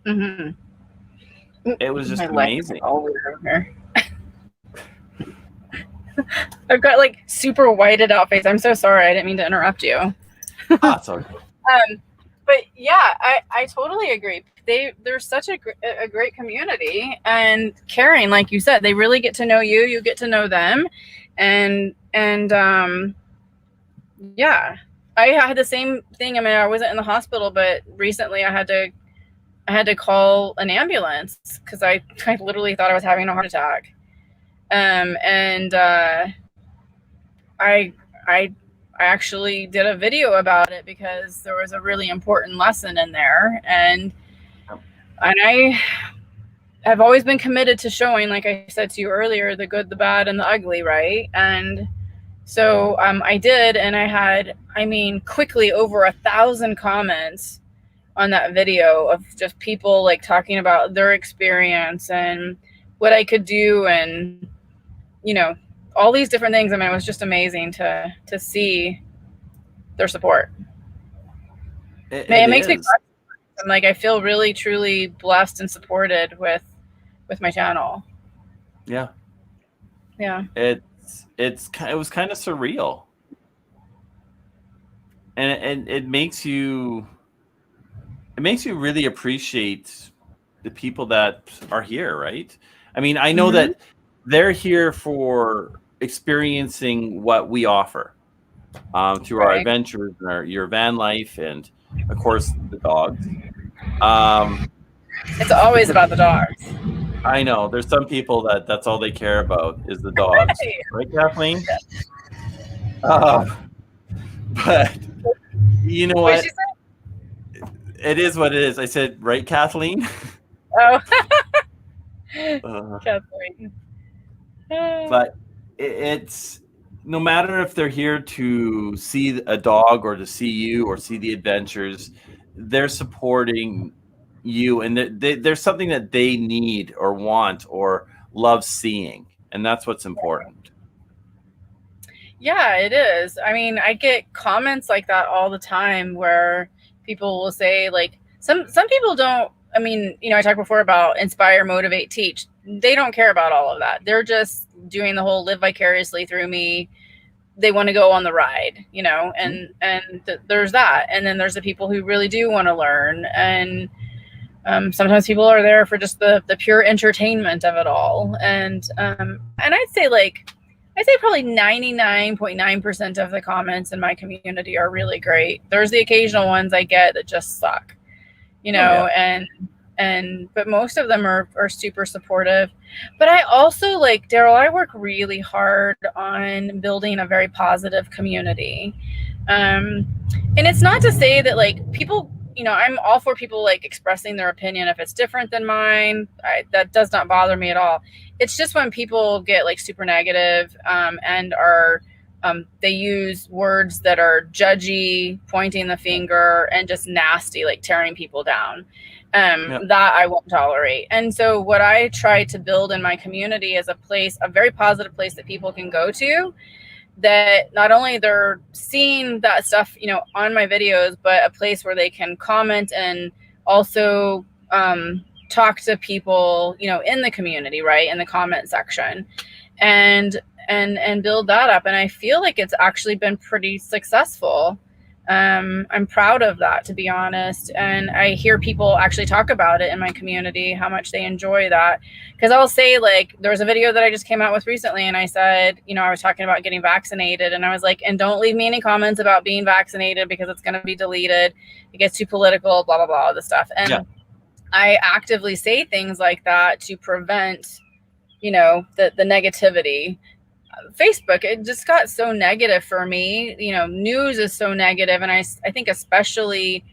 It was just amazing. I've got like super whited out face. I'm so sorry. I didn't mean to interrupt you. Sorry. But yeah, I totally agree. They're such a great community and caring, like you said. They really get to know you. You get to know them, and yeah, I had the same thing. I mean, I wasn't in the hospital, but recently I had to call an ambulance because I literally thought I was having a heart attack. I actually did a video about it because there was a really important lesson in there, and I have always been committed to showing, like I said to you earlier, the good, the bad, and the ugly, right? And so I did, and I had, quickly over 1,000 comments on that video of just people like talking about their experience and what I could do, and all these different things. It was just amazing to see their support. It makes me, I'm like, I feel really truly blessed and supported with my channel. Yeah. It was kind of surreal, and it makes you really appreciate the people that are here, right? I know that they're here for experiencing what we offer through our adventures and your van life, and of course the dogs. It's always about the dogs. I know there's some people that's all they care about is the dogs, right, Kathleen? But you know what? It is what it is. I said, right, Kathleen? Oh, Kathleen. But it's no matter if they're here to see a dog or to see you or see the adventures, they're supporting you, and there's something that they need or want or love seeing, and that's what's important. Yeah, it is. I get comments like that all the time where people will say, like, some people don't, I talked before about inspire, motivate, teach. They don't care about all of that. They're just doing the whole live vicariously through me. They want to go on the ride, and there's that. And then there's the people who really do want to learn. And sometimes people are there for just the pure entertainment of it all. And I'd say probably 99.9% of the comments in my community are really great. There's the occasional ones I get that just suck, but most of them are super supportive. But I also, like Daryl, I work really hard on building a very positive community. And it's not to say that like people, I'm all for people like expressing their opinion if it's different than mine. That does not bother me at all. It's just when people get like super negative and are they use words that are judgy, pointing the finger, and just nasty, like tearing people down. That I won't tolerate. And so what I try to build in my community is a very positive place that people can go to, that not only they're seeing that stuff, on my videos, but a place where they can comment and also talk to people, in the community, right, in the comment section, and build that up. And I feel like it's actually been pretty successful. I'm proud of that, to be honest. And I hear people actually talk about it in my community, how much they enjoy that. Because I'll say, like, there was a video that I just came out with recently, and I said, you know, I was talking about getting vaccinated, and I was like, and don't leave me any comments about being vaccinated because it's going to be deleted. It gets too political, blah, blah, blah, all this stuff. And yeah. I actively say things like that to prevent, you know, the negativity. Facebook, it just got so negative for me. You know, news is so negative, and I think especially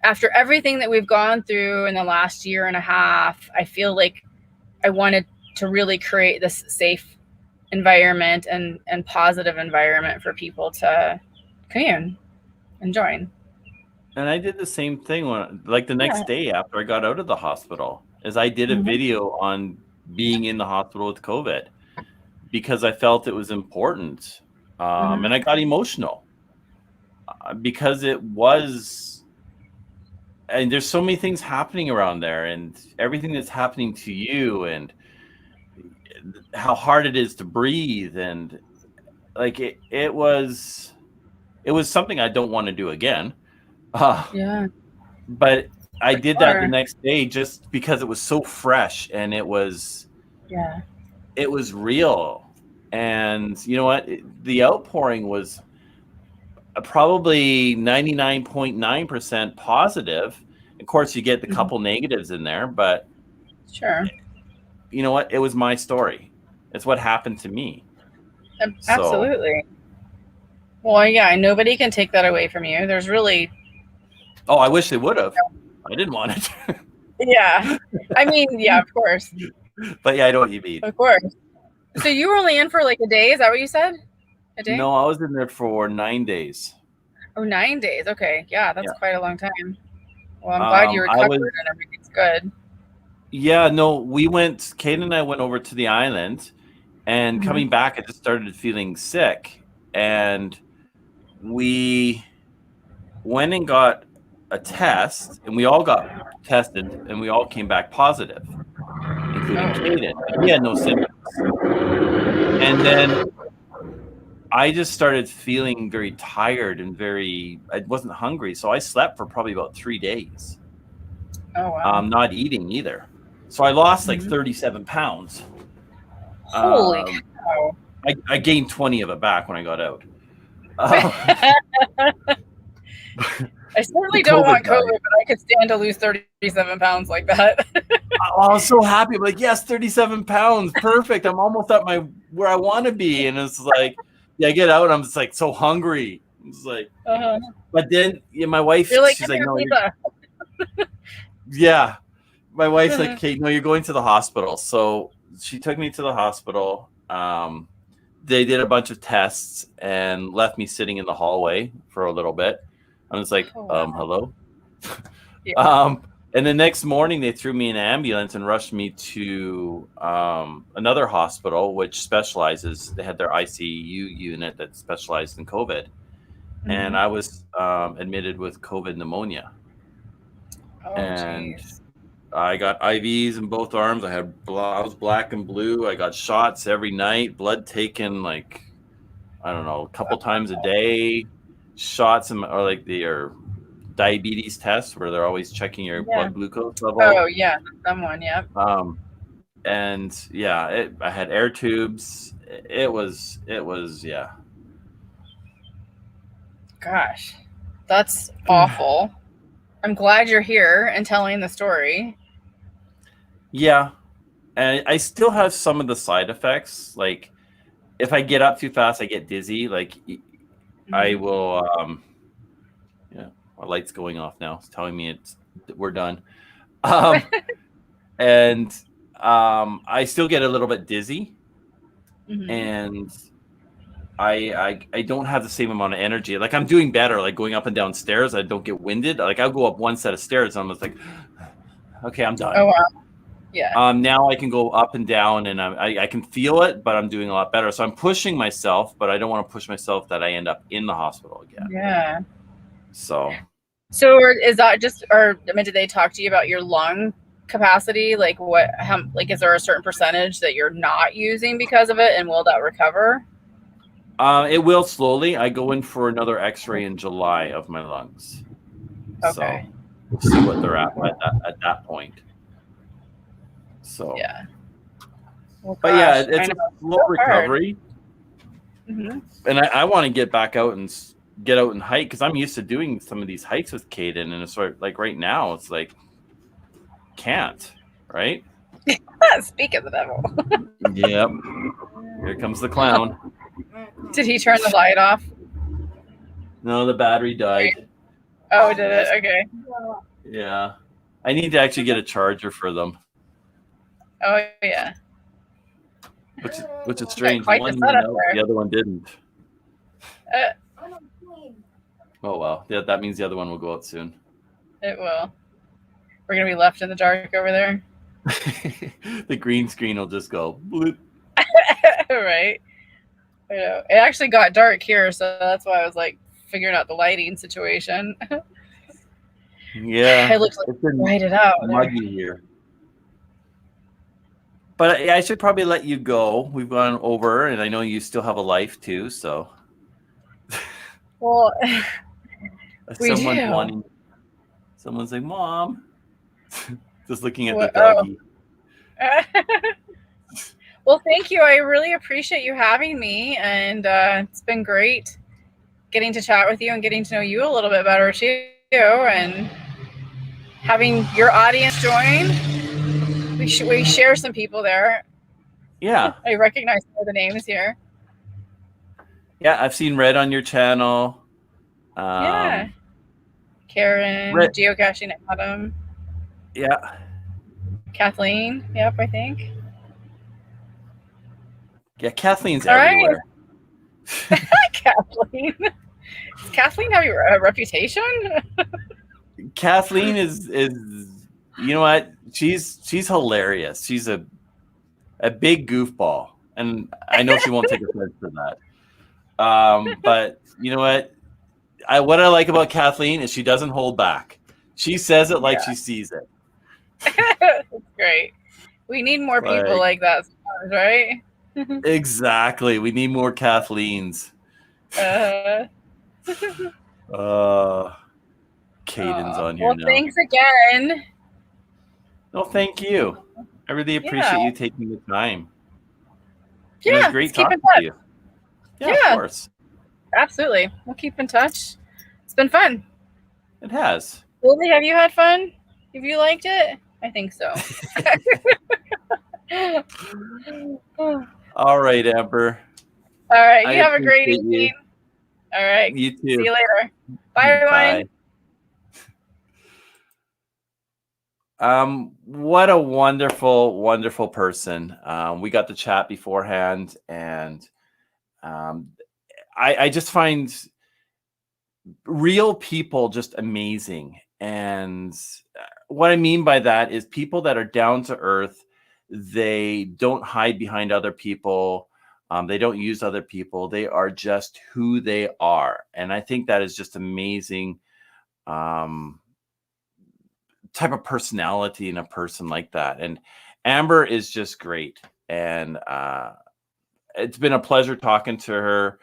after everything that we've gone through in the last year and a half, I feel like I wanted to really create this safe environment and positive environment for people to commune and join. And I did the same thing when, like, the next day after I got out of the hospital, is I did a video on being in the hospital with COVID, because I felt it was important. And I got emotional because it was, and there's so many things happening around there, and everything that's happening to you, and how hard it is to breathe. And like, it was something I don't want to do again. But I did that the next day just because it was so fresh, and it was real. And you know what? The outpouring was probably 99.9% positive. Of course, you get the couple negatives in there, but you know what? It was my story. It's what happened to me. Absolutely. Well, yeah, nobody can take that away from you. There's really... Oh, I wish they would have. I didn't want it. Yeah. I mean, yeah, of course. But yeah, I know what you mean. Of course. So you were only in for like a day? Is that what you said? A day? No, I was in there for 9 days. Oh, 9 days. Okay. Yeah, that's quite a long time. Well, I'm glad you recovered and everything's good. Yeah, no, Cayden and I went over to the island, and coming back, I just started feeling sick. And we went and got a test, and we all got tested, and we all came back positive, including Cayden. He had no symptoms. And then I just started feeling very tired and I wasn't hungry. So I slept for probably about 3 days. Oh, wow. Not eating either. So I lost like 37 pounds. Holy cow. I gained 20 of it back when I got out. I certainly don't want COVID, but I could stand to lose 37 pounds like that. I was so happy. I'm like, yes, 37 pounds. Perfect. I'm almost at where I want to be. And it's like, I get out and I'm just like so hungry. It's like, but then my wife, she's like, no. Yeah. My wife's like, okay, no, you're going to the hospital. So she took me to the hospital. They did a bunch of tests and left me sitting in the hallway for a little bit. I was like, hello? And the next morning, they threw me in an ambulance and rushed me to another hospital, which specializes. They had their ICU unit that specialized in COVID. And I was admitted with COVID pneumonia. Geez. I got IVs in both arms. I was black and blue. I got shots every night, blood taken like, I don't know, a couple times a day. Shots or like their diabetes tests where they're always checking your blood glucose level. Oh yeah, someone, yeah. And yeah, I had air tubes. It was Gosh, that's awful. I'm glad you're here and telling the story. Yeah, and I still have some of the side effects. Like if I get up too fast, I get dizzy. Like I will, our light's going off now. It's telling me we're done. And I still get a little bit dizzy, and I don't have the same amount of energy. Like I'm doing better, like going up and down stairs. I don't get winded. Like I'll go up one set of stairs, and I'm just like, okay, I'm done. Oh wow. Yeah. Now I can go up and down, and I can feel it, but I'm doing a lot better. So I'm pushing myself, but I don't want to push myself that I end up in the hospital again. Yeah. So is that just, or I mean, did they talk to you about your lung capacity? Like is there a certain percentage that you're not using because of it, and will that recover? It will slowly. I go in for another X-ray in July of my lungs. Okay. So we'll see what they're at that point. So Yeah. Well, but yeah, gosh, I it's know. a slow So hard. recovery, Mm-hmm. and I want to get back out and get out and hike because I'm used to doing some of these hikes with Cayden, and it's sort of like right now it's like can't, right? Speak of the devil. Yep. Here comes the clown. Did he turn the light off? No, the battery died. Oh, did it? Okay. Yeah. I need to actually get a charger for them. Oh, yeah. Which is strange. Quite the One setup went out, there. the other one didn't. Uh, Oh well. Yeah, that means the other one will go out soon. It will. We're going to be left in the dark over there. The green screen will just go bloop. Right. I know. It actually got dark here, so that's why I was like figuring out the lighting situation. Yeah. It looks like It's been lighted out. muggy here. But I should probably let you go. We've gone over, and I know you still have a life too. So, Well, we do. Someone's like, "Mom," just looking at What- the doggy. Well, thank you. I really appreciate you having me, and it's been great getting to chat with you and getting to know you a little bit better too, and having your audience join. We share some people there. Yeah, I recognize some of the names here. yeah. I've seen Red on your channel. Yeah. Karen, Red. Geocaching Adam, Yeah. Kathleen. Yep, I think. Yeah, Kathleen's All right. everywhere. Kathleen. Does Kathleen have a reputation? Kathleen is you know what? She's hilarious. She's a big goofball, and I know she won't take offense to that. But you know what? What I like about Kathleen is she doesn't hold back. She says it like she sees it. That's great. We need more people like that sometimes, right? Exactly. We need more Kathleens. Cayden's on here now. Thanks again. No, thank you. I really appreciate you taking the time. Yeah, it was great talking to you. Yeah, of course. Absolutely. We'll keep in touch. It's been fun. It has. Lily, have you had fun? Have you liked it? I think so. All right, Amber. All right. You have a great evening. All right. You too. See you later. Bye, everyone. What a wonderful, wonderful person. We got to chat beforehand, and I just find real people just amazing. And what I mean by that is people that are down to earth. They don't hide behind other people. They don't use other people. They are just who they are. And I think that is just amazing type of personality in a person like that. And Amber is just great. And it's been a pleasure talking to her,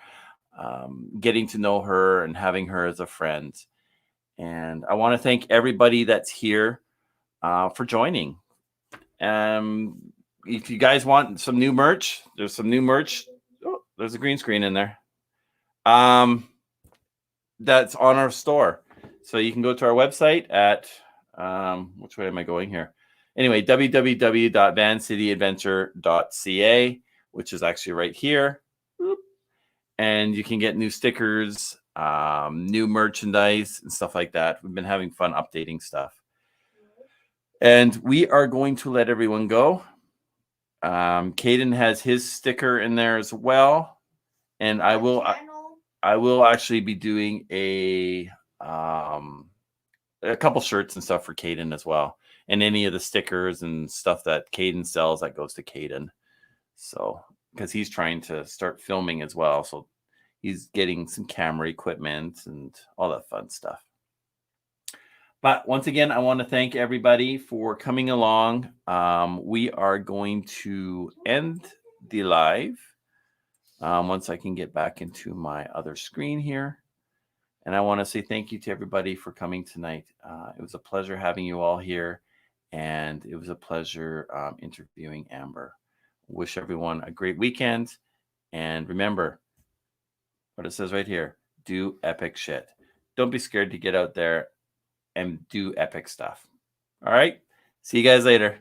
getting to know her and having her as a friend. And I want to thank everybody that's here for joining. If you guys want some new merch, there's some new merch. Oh, there's a green screen in there. That's on our store. So you can go to our website at which way am I going here? Anyway, www.vancityadventure.ca, which is actually right here. And you can get new stickers, new merchandise and stuff like that. We've been having fun updating stuff. And we are going to let everyone go. Cayden has his sticker in there as well. And I will actually be doing a couple shirts and stuff for Cayden as well. And any of the stickers and stuff that Cayden sells, that goes to Cayden. So, because he's trying to start filming as well. So he's getting some camera equipment and all that fun stuff. But once again, I want to thank everybody for coming along. We are going to end the live once I can get back into my other screen here. And I want to say thank you to everybody for coming tonight. It was a pleasure having you all here, and it was a pleasure interviewing Amber. Wish everyone a great weekend, and remember what it says right here: do epic shit. Don't be scared to get out there and do epic stuff. All right, see you guys later.